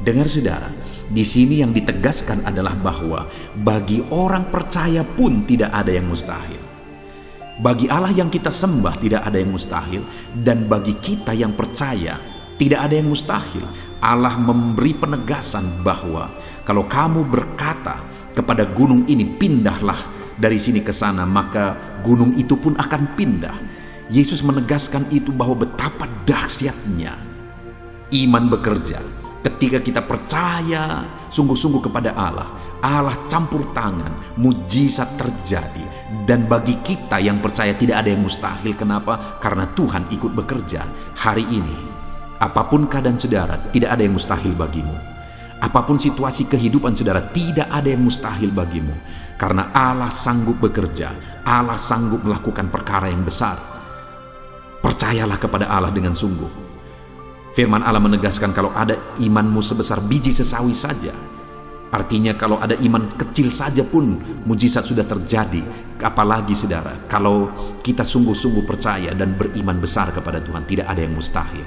Dengar saudara, di sini yang ditegaskan adalah bahwa bagi orang percaya pun tidak ada yang mustahil. Bagi Allah yang kita sembah tidak ada yang mustahil, dan bagi kita yang percaya tidak ada yang mustahil. Allah memberi penegasan bahwa kalau kamu berkata kepada gunung ini, pindahlah dari sini ke sana, maka gunung itu pun akan pindah. Yesus menegaskan itu bahwa betapa dahsyatnya iman bekerja. Ketika kita percaya sungguh-sungguh kepada Allah, Allah campur tangan, mujizat terjadi. Dan bagi kita yang percaya tidak ada yang mustahil. Kenapa? Karena Tuhan ikut bekerja. Hari ini, apapun keadaan saudara, tidak ada yang mustahil bagimu. Apapun situasi kehidupan saudara, tidak ada yang mustahil bagimu. Karena Allah sanggup bekerja, Allah sanggup melakukan perkara yang besar. Percayalah kepada Allah dengan sungguh. Firman Allah menegaskan kalau ada imanmu sebesar biji sesawi saja, artinya kalau ada iman kecil saja pun mujizat sudah terjadi. Apalagi saudara, kalau kita sungguh-sungguh percaya dan beriman besar kepada Tuhan, tidak ada yang mustahil.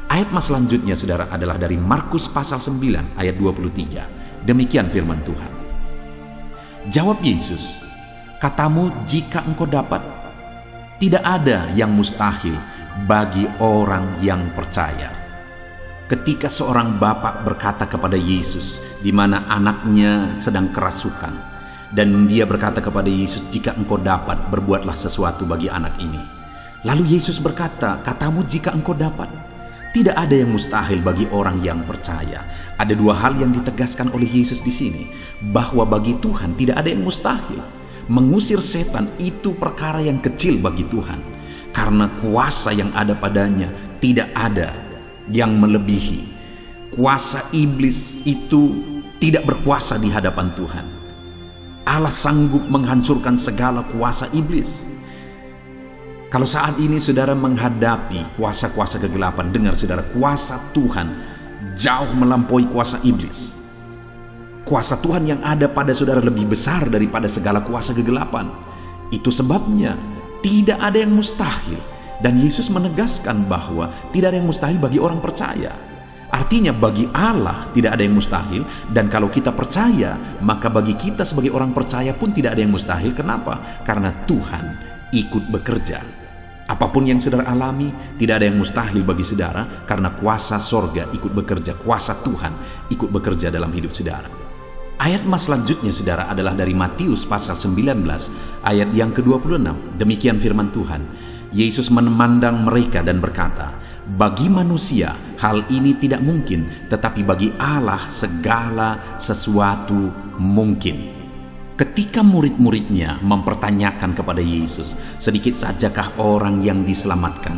Ayat mas selanjutnya, saudara, adalah dari Markus pasal 9 ayat 23. Demikian firman Tuhan. Jawab Yesus, katamu jika engkau dapat. Tidak ada yang mustahil bagi orang yang percaya. Ketika seorang bapak berkata kepada Yesus, di mana anaknya sedang kerasukan, dan dia berkata kepada Yesus, jika engkau dapat, berbuatlah sesuatu bagi anak ini. Lalu Yesus berkata, katamu jika engkau dapat. Tidak ada yang mustahil bagi orang yang percaya. Ada dua hal yang ditegaskan oleh Yesus di sini, bahwa bagi Tuhan tidak ada yang mustahil. Mengusir setan itu perkara yang kecil bagi Tuhan, karena kuasa yang ada padanya tidak ada yang melebihi. Kuasa iblis itu tidak berkuasa di hadapan Tuhan. Allah sanggup menghancurkan segala kuasa iblis. Kalau saat ini saudara menghadapi kuasa-kuasa kegelapan, dengar saudara, kuasa Tuhan jauh melampaui kuasa iblis. Kuasa Tuhan yang ada pada saudara lebih besar daripada segala kuasa kegelapan. Itu sebabnya tidak ada yang mustahil. Dan Yesus menegaskan bahwa tidak ada yang mustahil bagi orang percaya. Artinya bagi Allah tidak ada yang mustahil. Dan kalau kita percaya, maka bagi kita sebagai orang percaya pun tidak ada yang mustahil. Kenapa? Karena Tuhan ikut bekerja. Apapun yang saudara alami, tidak ada yang mustahil bagi saudara, karena kuasa sorga ikut bekerja, kuasa Tuhan ikut bekerja dalam hidup saudara. Ayat mas selanjutnya saudara adalah dari Matius pasal 19 ayat yang ke-26. Demikian firman Tuhan. Yesus memandang mereka dan berkata, bagi manusia hal ini tidak mungkin, tetapi bagi Allah segala sesuatu mungkin. Ketika murid-muridnya mempertanyakan kepada Yesus, sedikit sajakah orang yang diselamatkan?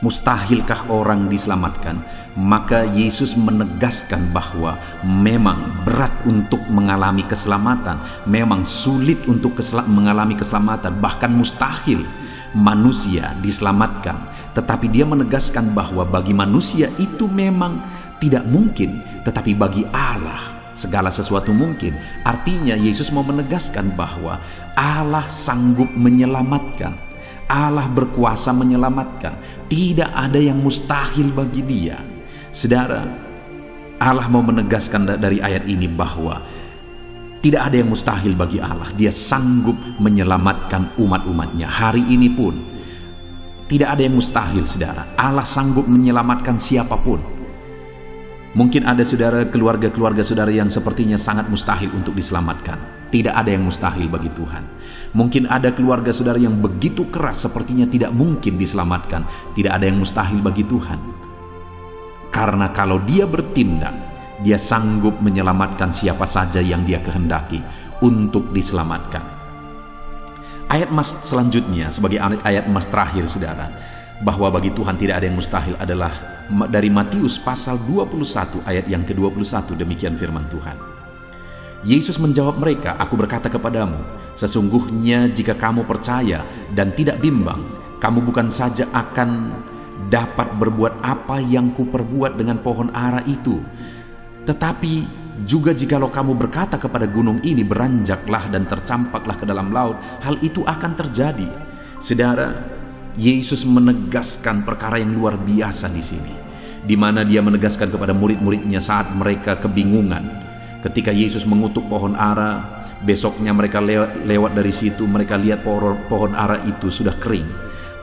Mustahilkah orang diselamatkan? Maka Yesus menegaskan bahwa memang berat untuk mengalami keselamatan, memang sulit untuk mengalami keselamatan, bahkan mustahil manusia diselamatkan. Tetapi dia menegaskan bahwa bagi manusia itu memang tidak mungkin, tetapi bagi Allah segala sesuatu mungkin. Artinya Yesus mau menegaskan bahwa Allah sanggup menyelamatkan, Allah berkuasa menyelamatkan. Tidak ada yang mustahil bagi Dia. Saudara, Allah mau menegaskan dari ayat ini bahwa Tidak ada yang mustahil bagi Allah. Dia sanggup menyelamatkan umat-umatnya. Hari ini pun tidak ada yang mustahil, saudara. Allah sanggup menyelamatkan siapapun. Mungkin ada saudara, keluarga-keluarga saudara yang sepertinya sangat mustahil untuk diselamatkan. Tidak ada yang mustahil bagi Tuhan. Mungkin ada keluarga saudara yang begitu keras sepertinya tidak mungkin diselamatkan. Tidak ada yang mustahil bagi Tuhan. Karena kalau Dia bertindak, Dia sanggup menyelamatkan siapa saja yang Dia kehendaki untuk diselamatkan. Ayat emas selanjutnya sebagai ayat emas terakhir, saudara, bahwa bagi Tuhan tidak ada yang mustahil adalah dari Matius pasal 21 ayat yang ke-21. Demikian firman Tuhan. Yesus menjawab mereka, "Aku berkata kepadamu, sesungguhnya jika kamu percaya dan tidak bimbang, kamu bukan saja akan dapat berbuat apa yang kuperbuat dengan pohon ara itu, tetapi juga jikalau kamu berkata kepada gunung ini, beranjaklah dan tercampaklah ke dalam laut, hal itu akan terjadi." Saudara, Yesus menegaskan perkara yang luar biasa di sini, di mana Dia menegaskan kepada murid-muridnya saat mereka kebingungan. Ketika Yesus mengutuk pohon ara, besoknya mereka lewat dari situ, mereka lihat pohon ara itu sudah kering.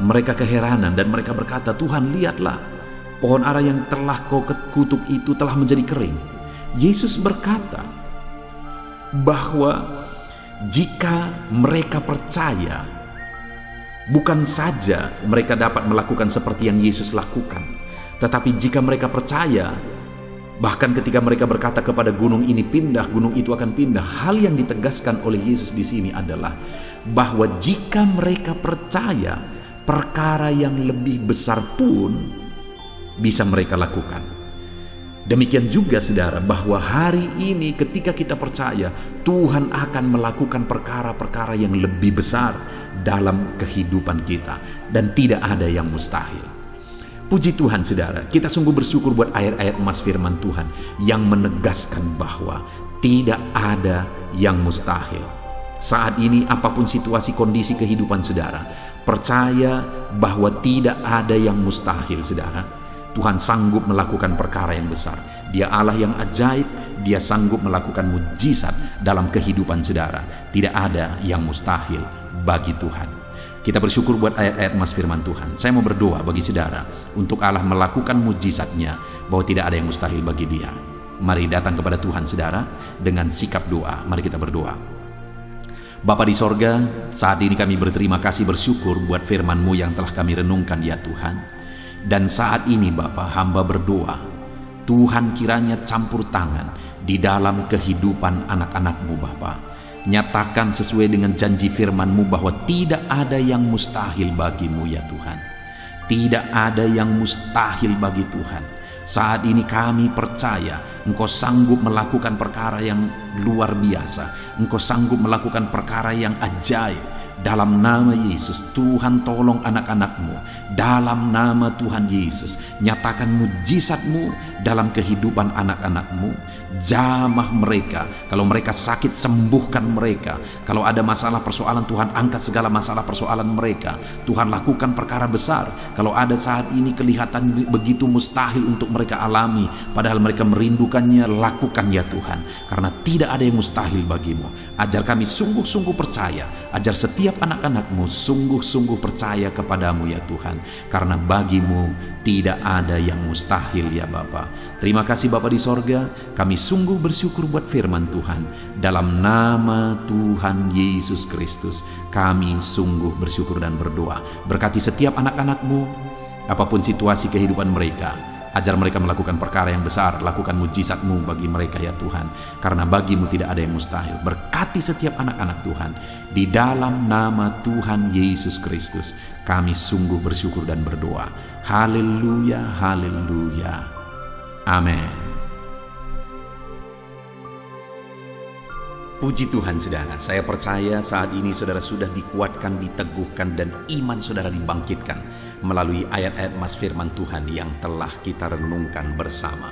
Mereka keheranan dan mereka berkata, "Tuhan, lihatlah, pohon ara yang telah kau kutuk itu telah menjadi kering." Yesus berkata bahwa jika mereka percaya, bukan saja mereka dapat melakukan seperti yang Yesus lakukan, tetapi jika mereka percaya, bahkan ketika mereka berkata kepada gunung ini pindah, gunung itu akan pindah. Hal yang ditegaskan oleh Yesus di sini adalah bahwa jika mereka percaya, perkara yang lebih besar pun bisa mereka lakukan. Demikian juga, saudara, bahwa hari ini ketika kita percaya, Tuhan akan melakukan perkara-perkara yang lebih besar dalam kehidupan kita, dan tidak ada yang mustahil. Puji Tuhan, saudara, kita sungguh bersyukur buat ayat-ayat emas firman Tuhan yang menegaskan bahwa tidak ada yang mustahil. Saat ini apapun situasi kondisi kehidupan saudara, percaya bahwa tidak ada yang mustahil, saudara. Tuhan sanggup melakukan perkara yang besar. Dia Allah yang ajaib. Dia sanggup melakukan mujizat dalam kehidupan saudara. Tidak ada yang mustahil bagi Tuhan. Kita bersyukur buat ayat-ayat emas firman Tuhan. Saya mau berdoa bagi saudara untuk Allah melakukan mujizatnya, bahwa tidak ada yang mustahil bagi Dia. Mari datang kepada Tuhan, saudara, dengan sikap doa. Mari kita berdoa. Bapa di sorga, saat ini kami berterima kasih, bersyukur buat firman-Mu yang telah kami renungkan, ya Tuhan. Dan saat ini Bapa, hamba berdoa, Tuhan kiranya campur tangan di dalam kehidupan anak-anak-Mu Bapa. Nyatakan sesuai dengan janji firman-Mu bahwa tidak ada yang mustahil bagi-Mu, ya Tuhan. Tidak ada yang mustahil bagi Tuhan. Saat ini kami percaya Engkau sanggup melakukan perkara yang luar biasa. Engkau sanggup melakukan perkara yang ajaib. Dalam nama Yesus, Tuhan tolong anak-anak-Mu. Dalam nama Tuhan Yesus, nyatakan mujizat-Mu dalam kehidupan anak-anak-Mu. Jamah mereka. Kalau mereka sakit, sembuhkan mereka. Kalau ada masalah persoalan, Tuhan angkat segala masalah persoalan mereka. Tuhan lakukan perkara besar. Kalau ada saat ini kelihatan begitu mustahil untuk mereka alami, padahal mereka merindukannya, lakukan ya Tuhan. Karena tidak ada yang mustahil bagi-Mu. Ajar kami sungguh-sungguh percaya. Ajar setiap anak-anak-Mu sungguh-sungguh percaya kepadamu ya Tuhan, karena bagi-Mu tidak ada yang mustahil ya Bapa. Terima kasih Bapa di sorga, kami sungguh bersyukur buat firman Tuhan. Dalam nama Tuhan Yesus Kristus kami sungguh bersyukur dan berdoa. Berkati setiap anak-anak-Mu, apapun situasi kehidupan mereka. Ajar mereka melakukan perkara yang besar, lakukan mujizat-Mu bagi mereka ya Tuhan. Karena bagi-Mu tidak ada yang mustahil. Berkati setiap anak-anak Tuhan. Di dalam nama Tuhan Yesus Kristus kami sungguh bersyukur dan berdoa. Haleluya, haleluya. Amin. Puji Tuhan saudara, saya percaya saat ini saudara sudah dikuatkan, diteguhkan, dan iman saudara dibangkitkan melalui ayat-ayat emas firman Tuhan yang telah kita renungkan bersama.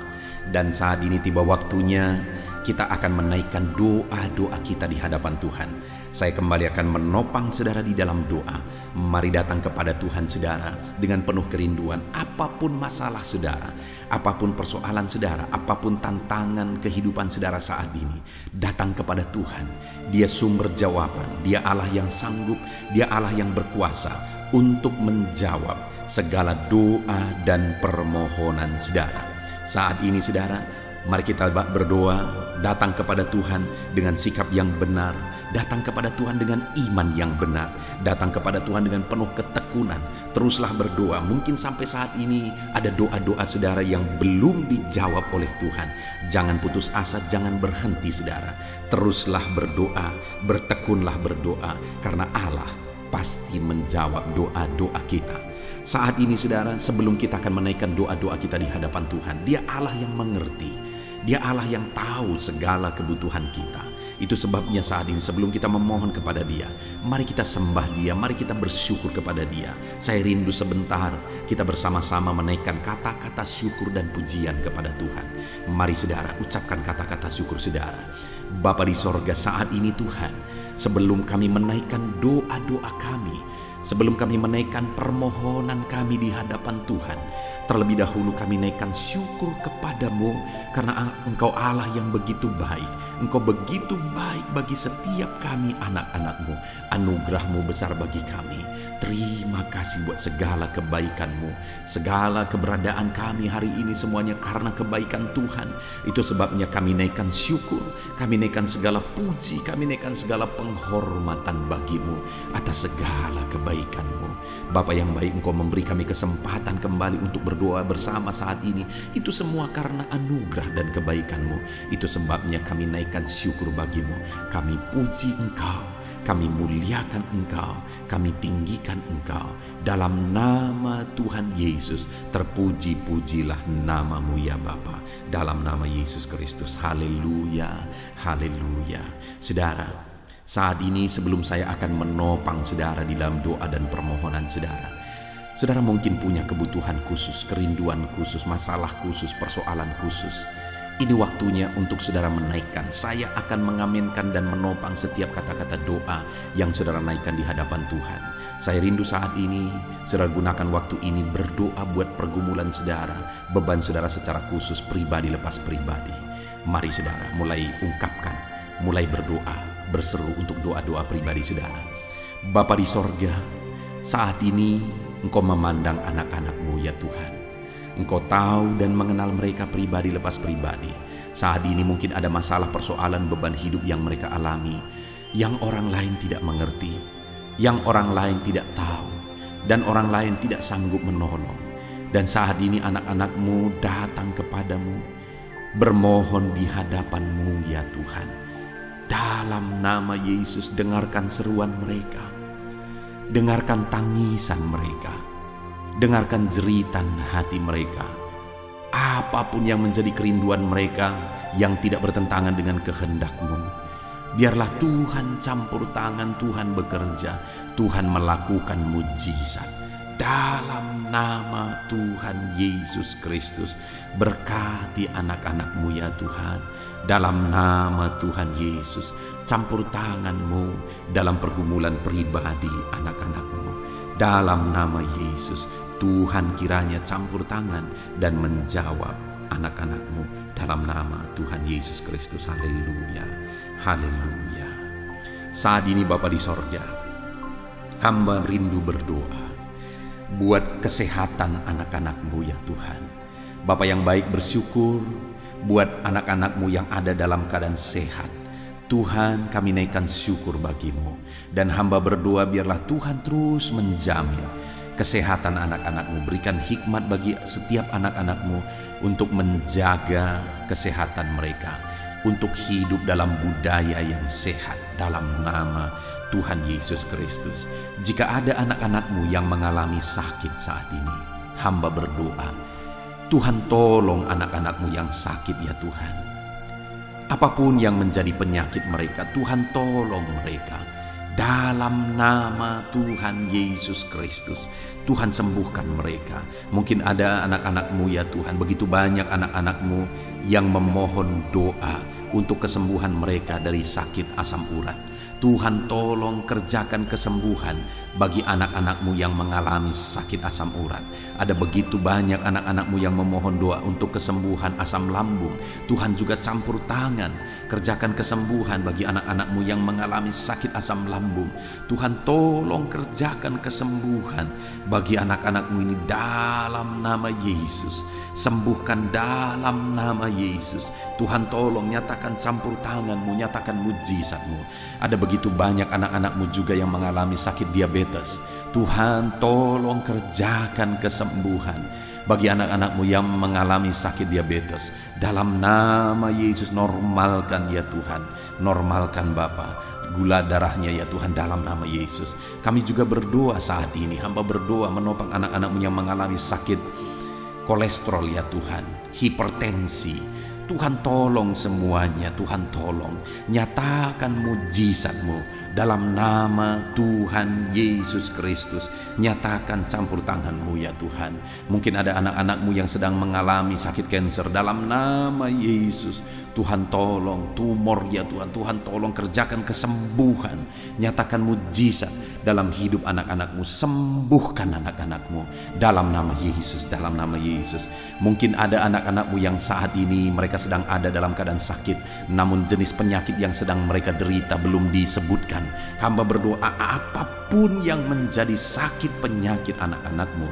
Dan saat ini tiba waktunya kita akan menaikkan doa-doa kita di hadapan Tuhan. Saya kembali akan menopang saudara di dalam doa. Mari datang kepada Tuhan saudara dengan penuh kerinduan. Apapun masalah saudara, apapun persoalan saudara, apapun tantangan kehidupan saudara saat ini, datang kepada Tuhan. Dia sumber jawaban, Dia Allah yang sanggup, Dia Allah yang berkuasa untuk menjawab segala doa dan permohonan saudara. Saat ini saudara, mari kita berdoa, datang kepada Tuhan dengan sikap yang benar, datang kepada Tuhan dengan iman yang benar, datang kepada Tuhan dengan penuh ketekunan. Teruslah berdoa. Mungkin sampai saat ini ada doa-doa saudara yang belum dijawab oleh Tuhan. Jangan putus asa, jangan berhenti saudara. Teruslah berdoa, bertekunlah berdoa, karena Allah pasti menjawab doa-doa kita. Saat ini saudara, sebelum kita akan menaikkan doa-doa kita di hadapan Tuhan, Dia Allah yang mengerti, Dia Allah yang tahu segala kebutuhan kita. Itu sebabnya saat ini sebelum kita memohon kepada Dia, mari kita sembah Dia, mari kita bersyukur kepada Dia. Saya rindu sebentar kita bersama-sama menaikkan kata-kata syukur dan pujian kepada Tuhan. Mari saudara, ucapkan kata-kata syukur saudara. Bapa di sorga, saat ini Tuhan, sebelum kami menaikkan doa-doa kami, sebelum kami menaikkan permohonan kami di hadapan Tuhan, terlebih dahulu kami naikkan syukur kepadamu, karena Engkau Allah yang begitu baik. Engkau begitu baik bagi setiap kami anak-anak-Mu. Anugerah-Mu besar bagi kami. Terima kasih buat segala kebaikan-Mu. Segala keberadaan kami hari ini semuanya karena kebaikan Tuhan. Itu sebabnya kami naikkan syukur, kami naikkan segala puji, kami naikkan segala penghormatan bagi-Mu atas segala kebaikan-Mu. Bapa yang baik, Engkau memberi kami kesempatan kembali untuk berdoa bersama saat ini. Itu semua karena anugerah dan kebaikan-Mu. Itu sebabnya kami naikkan syukur bagi-Mu. Kami puji Engkau, kami muliakan Engkau, kami tinggikan Engkau. Dalam nama Tuhan Yesus, terpuji-pujilah nama-Mu ya Bapa. Dalam nama Yesus Kristus, haleluya, haleluya. Saudara, saat ini sebelum saya akan menopang saudara di dalam doa dan permohonan saudara, saudara mungkin punya kebutuhan khusus, kerinduan khusus, masalah khusus, persoalan khusus. Ini waktunya untuk saudara menaikkan. Saya akan mengaminkan dan menopang setiap kata-kata doa yang saudara naikkan di hadapan Tuhan. Saya rindu saat ini saudara gunakan waktu ini berdoa buat pergumulan saudara, beban saudara secara khusus, pribadi lepas pribadi. Mari saudara mulai ungkapkan, mulai berdoa, berseru untuk doa-doa pribadi saudara. Bapa di sorga, saat ini Engkau memandang anak-anak-Mu ya Tuhan. Engkau tahu dan mengenal mereka pribadi lepas pribadi. Saat ini mungkin ada masalah, persoalan, beban hidup yang mereka alami, yang orang lain tidak mengerti, yang orang lain tidak tahu, dan orang lain tidak sanggup menolong. Dan saat ini anak-anak-Mu datang kepadamu, bermohon di hadapan-Mu ya Tuhan. Dalam nama Yesus, dengarkan seruan mereka, dengarkan tangisan mereka, dengarkan jeritan hati mereka. Apapun yang menjadi kerinduan mereka yang tidak bertentangan dengan kehendak-Mu, biarlah Tuhan campur tangan, Tuhan bekerja, Tuhan melakukan mujizat. Dalam nama Tuhan Yesus Kristus, berkati anak-anak-Mu ya Tuhan. Dalam nama Tuhan Yesus, campur tangan-Mu dalam pergumulan pribadi anak-anak-Mu. Dalam nama Yesus, Tuhan kiranya campur tangan dan menjawab anak-anak-Mu. Dalam nama Tuhan Yesus Kristus, haleluya, haleluya. Saat ini Bapa di sorga, hamba rindu berdoa buat kesehatan anak-anak-Mu ya Tuhan. Bapa yang baik, bersyukur buat anak-anak-Mu yang ada dalam keadaan sehat. Tuhan, kami naikkan syukur bagi-Mu. Dan hamba berdoa biarlah Tuhan terus menjamin kesehatan anak-anak-Mu. Berikan hikmat bagi setiap anak-anak-Mu untuk menjaga kesehatan mereka, untuk hidup dalam budaya yang sehat dalam nama Tuhan Yesus Kristus. Jika ada anak-anak-Mu yang mengalami sakit saat ini, hamba berdoa, Tuhan tolong anak-anak-Mu yang sakit ya Tuhan. Apapun yang menjadi penyakit mereka, Tuhan tolong mereka. dalam nama Tuhan Yesus Kristus. Tuhan sembuhkan mereka. Mungkin ada anak-anak-Mu ya Tuhan, begitu banyak anak-anak-Mu yang memohon doa untuk kesembuhan mereka dari sakit asam urat. Tuhan tolong kerjakan kesembuhan bagi anak-anak-Mu yang mengalami sakit asam urat. Ada begitu banyak anak-anak-Mu yang memohon doa untuk kesembuhan asam lambung. Tuhan juga campur tangan, kerjakan kesembuhan bagi anak-anak-Mu yang mengalami sakit asam lambung. Tuhan tolong kerjakan kesembuhan bagi anak-anak-Mu ini dalam nama Yesus. Sembuhkan dalam nama Yesus. Tuhan tolong nyatakan campur tangan-Mu, nyatakan mujizat-Mu. Ada begitu banyak anak-anak-Mu juga yang mengalami sakit diabetes. Tuhan tolong kerjakan kesembuhan bagi anak-anak-Mu yang mengalami sakit diabetes. Dalam nama Yesus, normalkan ya Tuhan, normalkan Bapa gula darahnya ya Tuhan, dalam nama Yesus. Kami juga berdoa saat ini, hamba berdoa menopang anak-anak-Mu yang mengalami sakit kolesterol ya Tuhan, hipertensi. Tuhan tolong semuanya, Tuhan tolong nyatakan mujizat-Mu dalam nama Tuhan Yesus Kristus. Nyatakan campur tangan-Mu ya Tuhan. Mungkin ada anak-anak-Mu yang sedang mengalami sakit kanker, dalam nama Yesus Tuhan tolong tumor ya Tuhan. Tuhan tolong kerjakan kesembuhan, nyatakan mujizat dalam hidup anak-anak-Mu. Sembuhkan anak-anak-Mu dalam nama Yesus, dalam nama Yesus. Mungkin ada anak-anak-Mu yang saat ini mereka sedang ada dalam keadaan sakit, namun jenis penyakit yang sedang mereka derita belum disebutkan. Hamba berdoa apapun yang menjadi sakit penyakit anak-anak-Mu,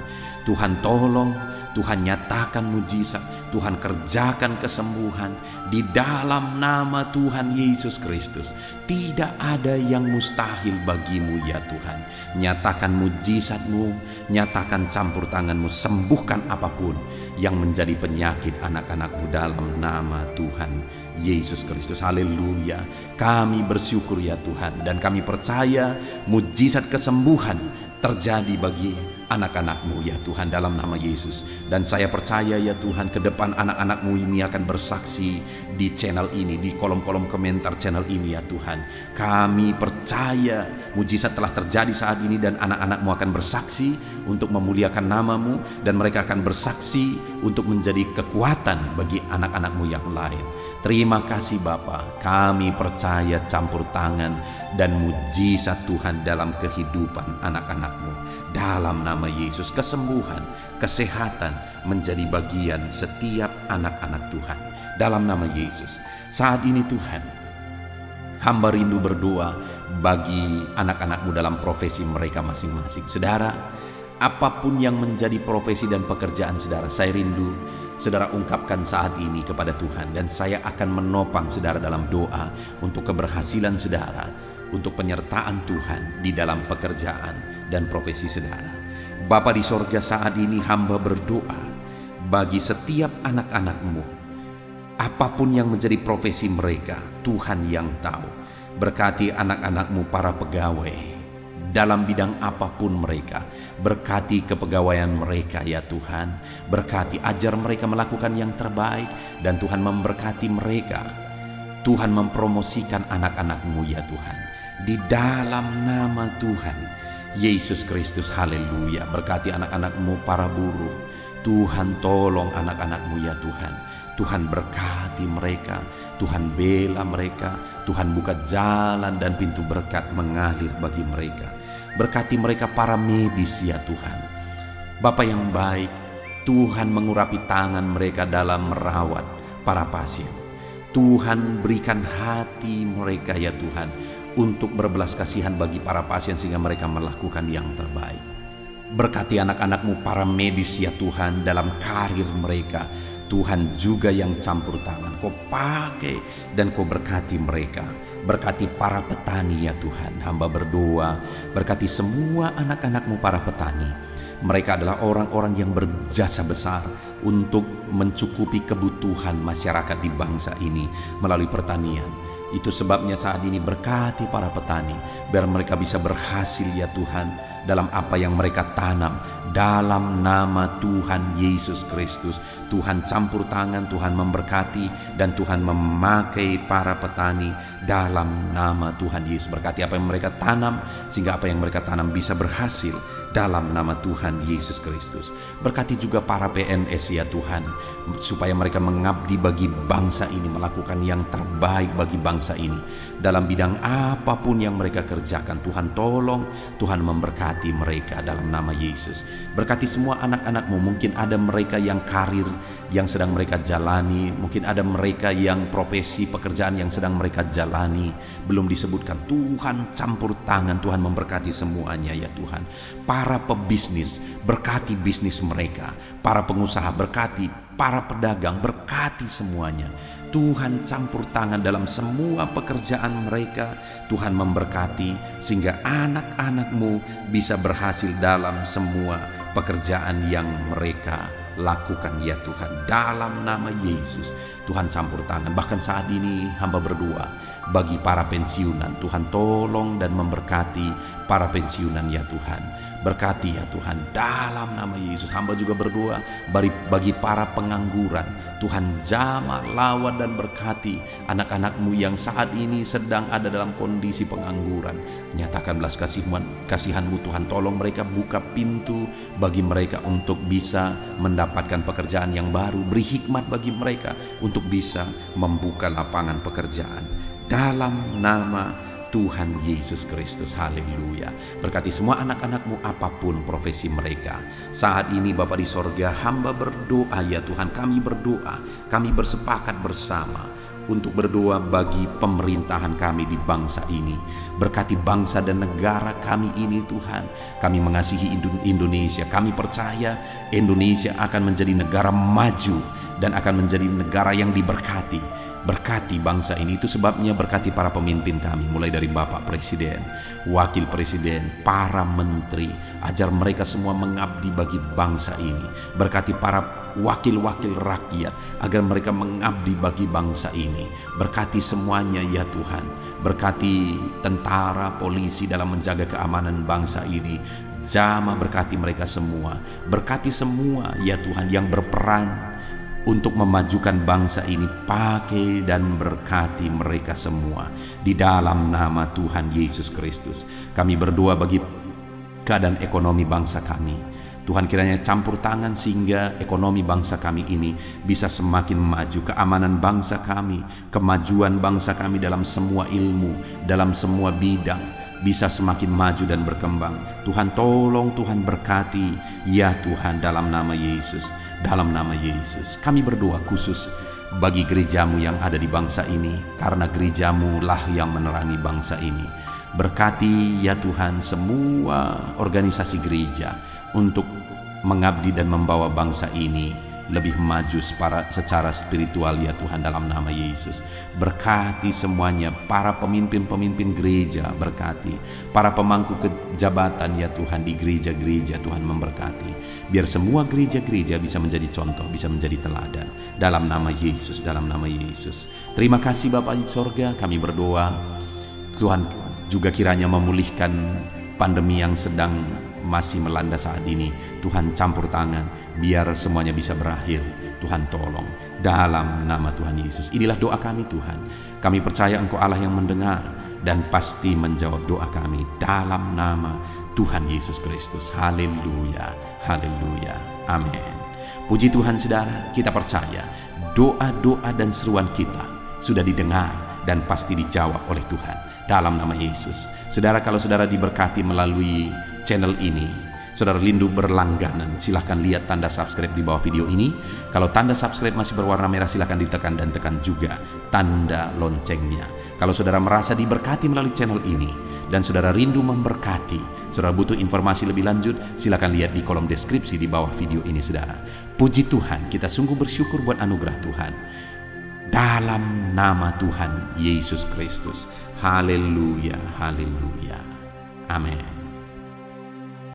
Tuhan tolong, Tuhan nyatakan mujizat, Tuhan kerjakan kesembuhan di dalam nama Tuhan Yesus Kristus. Tidak ada yang mustahil bagi-Mu ya Tuhan. Nyatakan mujizat-Mu, nyatakan campur tangan-Mu, sembuhkan apapun yang menjadi penyakit anak-anak-Mu dalam nama Tuhan Yesus Kristus. Haleluya. Kami bersyukur ya Tuhan, dan kami percaya mujizat kesembuhan terjadi bagi anak-anak-Mu ya Tuhan dalam nama Yesus. Dan saya percaya ya Tuhan, ke depan anak-anak-Mu ini akan bersaksi di channel ini, di kolom-kolom komentar channel ini ya Tuhan. Kami percaya mujizat telah terjadi saat ini, dan anak-anak-Mu akan bersaksi untuk memuliakan nama-Mu, dan mereka akan bersaksi untuk menjadi kekuatan bagi anak-anak-Mu yang lain. Terima kasih Bapa, kami percaya campur tangan dan mujizat Tuhan dalam kehidupan anak-anak-Mu. Dalam nama Yesus, kesembuhan, kesehatan menjadi bagian setiap anak-anak Tuhan. Dalam nama Yesus, saat ini Tuhan, hamba rindu berdoa bagi anak-anak-Mu dalam profesi mereka masing-masing. Saudara, apapun yang menjadi profesi dan pekerjaan saudara, saya rindu saudara ungkapkan saat ini kepada Tuhan, dan saya akan menopang saudara dalam doa untuk keberhasilan saudara, untuk penyertaan Tuhan di dalam pekerjaan dan profesi saudara. Bapa di sorga, saat ini hamba berdoa bagi setiap anak-anak-Mu, apapun yang menjadi profesi mereka, Tuhan yang tahu. Berkati anak-anak-Mu para pegawai dalam bidang apapun mereka. Berkati kepegawaian mereka ya Tuhan. Berkati, ajar mereka melakukan yang terbaik, dan Tuhan memberkati mereka. Tuhan mempromosikan anak-anak-Mu ya Tuhan, di dalam nama Tuhan Yesus Kristus. Haleluya. Berkati anak-anak-Mu para buruh. Tuhan tolong anak-anak-Mu ya Tuhan. Tuhan berkati mereka, Tuhan bela mereka, Tuhan buka jalan dan pintu berkat mengalir bagi mereka. Berkati mereka para medis ya Tuhan. Bapa yang baik, Tuhan mengurapi tangan mereka dalam merawat para pasien. Tuhan berikan hati mereka ya Tuhan untuk berbelas kasihan bagi para pasien, sehingga mereka melakukan yang terbaik. Berkati anak-anak-Mu para medis ya Tuhan dalam karir mereka. Tuhan juga yang campur tangan, Kau pakai dan Kau berkati mereka. Berkati para petani ya Tuhan, hamba berdoa berkati semua anak-anak-Mu para petani. Mereka adalah orang-orang yang berjasa besar untuk mencukupi kebutuhan masyarakat di bangsa ini melalui pertanian. Itu sebabnya saat ini berkati para petani, biar mereka bisa berhasil ya Tuhan, dalam apa yang mereka tanam. Dalam nama Tuhan Yesus Kristus, Tuhan campur tangan, Tuhan memberkati, dan Tuhan memakai para petani dalam nama Tuhan Yesus. Berkati apa yang mereka tanam, sehingga apa yang mereka tanam bisa berhasil dalam nama Tuhan Yesus Kristus. Berkati juga para PNS ya Tuhan, supaya mereka mengabdi bagi bangsa ini, melakukan yang terbaik bagi bangsa ini. Dalam bidang apapun yang mereka kerjakan, Tuhan tolong, Tuhan memberkati mereka dalam nama Yesus. Berkati semua anak-anak-Mu. Mungkin ada mereka yang karir yang sedang mereka jalani, mungkin ada mereka yang profesi pekerjaan yang sedang mereka jalani belum disebutkan. Tuhan campur tangan, Tuhan memberkati semuanya ya Tuhan. Para pebisnis, berkati bisnis mereka. Para pengusaha, berkati. Para pedagang, berkati semuanya. Tuhan campur tangan dalam semua pekerjaan mereka. Tuhan memberkati sehingga anak-anak-Mu bisa berhasil dalam semua pekerjaan yang mereka lakukan ya Tuhan. Dalam nama Yesus, Tuhan campur tangan. Bahkan saat ini hamba berdoa bagi para pensiunan. Tuhan tolong dan memberkati para pensiunan ya Tuhan. Berkati ya Tuhan dalam nama Yesus. Hamba juga berdoa bagi para pengangguran. Tuhan jamah, lawan dan berkati anak-anak-Mu yang saat ini sedang ada dalam kondisi pengangguran. Nyatakan belas kasihan-Mu Tuhan. Tolong mereka, buka pintu bagi mereka untuk bisa mendapatkan pekerjaan yang baru. Beri hikmat bagi mereka untuk bisa membuka lapangan pekerjaan. Dalam nama Tuhan Yesus Kristus, haleluya. Berkati semua anak-anak-Mu apapun profesi mereka. Saat ini Bapa di sorga, hamba berdoa ya Tuhan, kami berdoa, kami bersepakat bersama untuk berdoa bagi pemerintahan kami di bangsa ini. Berkati bangsa dan negara kami ini Tuhan. Kami mengasihi Indonesia, kami percaya Indonesia akan menjadi negara maju dan akan menjadi negara yang diberkati. Berkati bangsa ini. Itu sebabnya berkati para pemimpin kami, mulai dari Bapak Presiden, Wakil Presiden, para menteri. Ajar mereka semua mengabdi bagi bangsa ini. Berkati para wakil-wakil rakyat agar mereka mengabdi bagi bangsa ini. Berkati semuanya ya Tuhan. Berkati tentara, polisi dalam menjaga keamanan bangsa ini. Jamah berkati mereka semua. Berkati semua ya Tuhan yang berperan untuk memajukan bangsa ini. Pakai dan berkati mereka semua di dalam nama Tuhan Yesus Kristus. Kami berdoa bagi keadaan ekonomi bangsa kami. Tuhan kiranya campur tangan sehingga ekonomi bangsa kami ini bisa semakin maju. Keamanan bangsa kami, kemajuan bangsa kami dalam semua ilmu, dalam semua bidang bisa semakin maju dan berkembang. Tuhan tolong, Tuhan berkati ya Tuhan dalam nama Yesus. Dalam nama Yesus kami berdoa khusus bagi gerejamu yang ada di bangsa ini, karena gerejamu lah yang menerangi bangsa ini. Berkati ya Tuhan semua organisasi gereja untuk mengabdi dan membawa bangsa ini lebih maju secara spiritual ya Tuhan dalam nama Yesus. Berkati semuanya, para pemimpin-pemimpin gereja berkati, para pemangku kejabatan ya Tuhan di gereja-gereja, Tuhan memberkati. Biar semua gereja-gereja bisa menjadi contoh, bisa menjadi teladan dalam nama Yesus, dalam nama Yesus. Terima kasih Bapa di sorga, kami berdoa Tuhan juga kiranya memulihkan pandemi yang sedang masih melanda saat ini. Tuhan campur tangan biar semuanya bisa berakhir. Tuhan tolong dalam nama Tuhan Yesus. Inilah doa kami Tuhan. Kami percaya Engkau Allah yang mendengar dan pasti menjawab doa kami dalam nama Tuhan Yesus Kristus. Haleluya, haleluya, amin. Puji Tuhan saudara, kita percaya doa-doa dan seruan kita sudah didengar dan pasti dijawab oleh Tuhan dalam nama Yesus. Saudara, kalau saudara diberkati melalui channel ini, saudara rindu berlangganan, silahkan lihat tanda subscribe di bawah video ini. Kalau tanda subscribe masih berwarna merah, silahkan ditekan dan tekan juga tanda loncengnya. Kalau saudara merasa diberkati melalui channel ini dan saudara rindu memberkati, saudara butuh informasi lebih lanjut, silahkan lihat di kolom deskripsi di bawah video ini saudara. Puji Tuhan, kita sungguh bersyukur buat anugerah Tuhan. Dalam nama Tuhan Yesus Kristus. Haleluya, haleluya. Amin.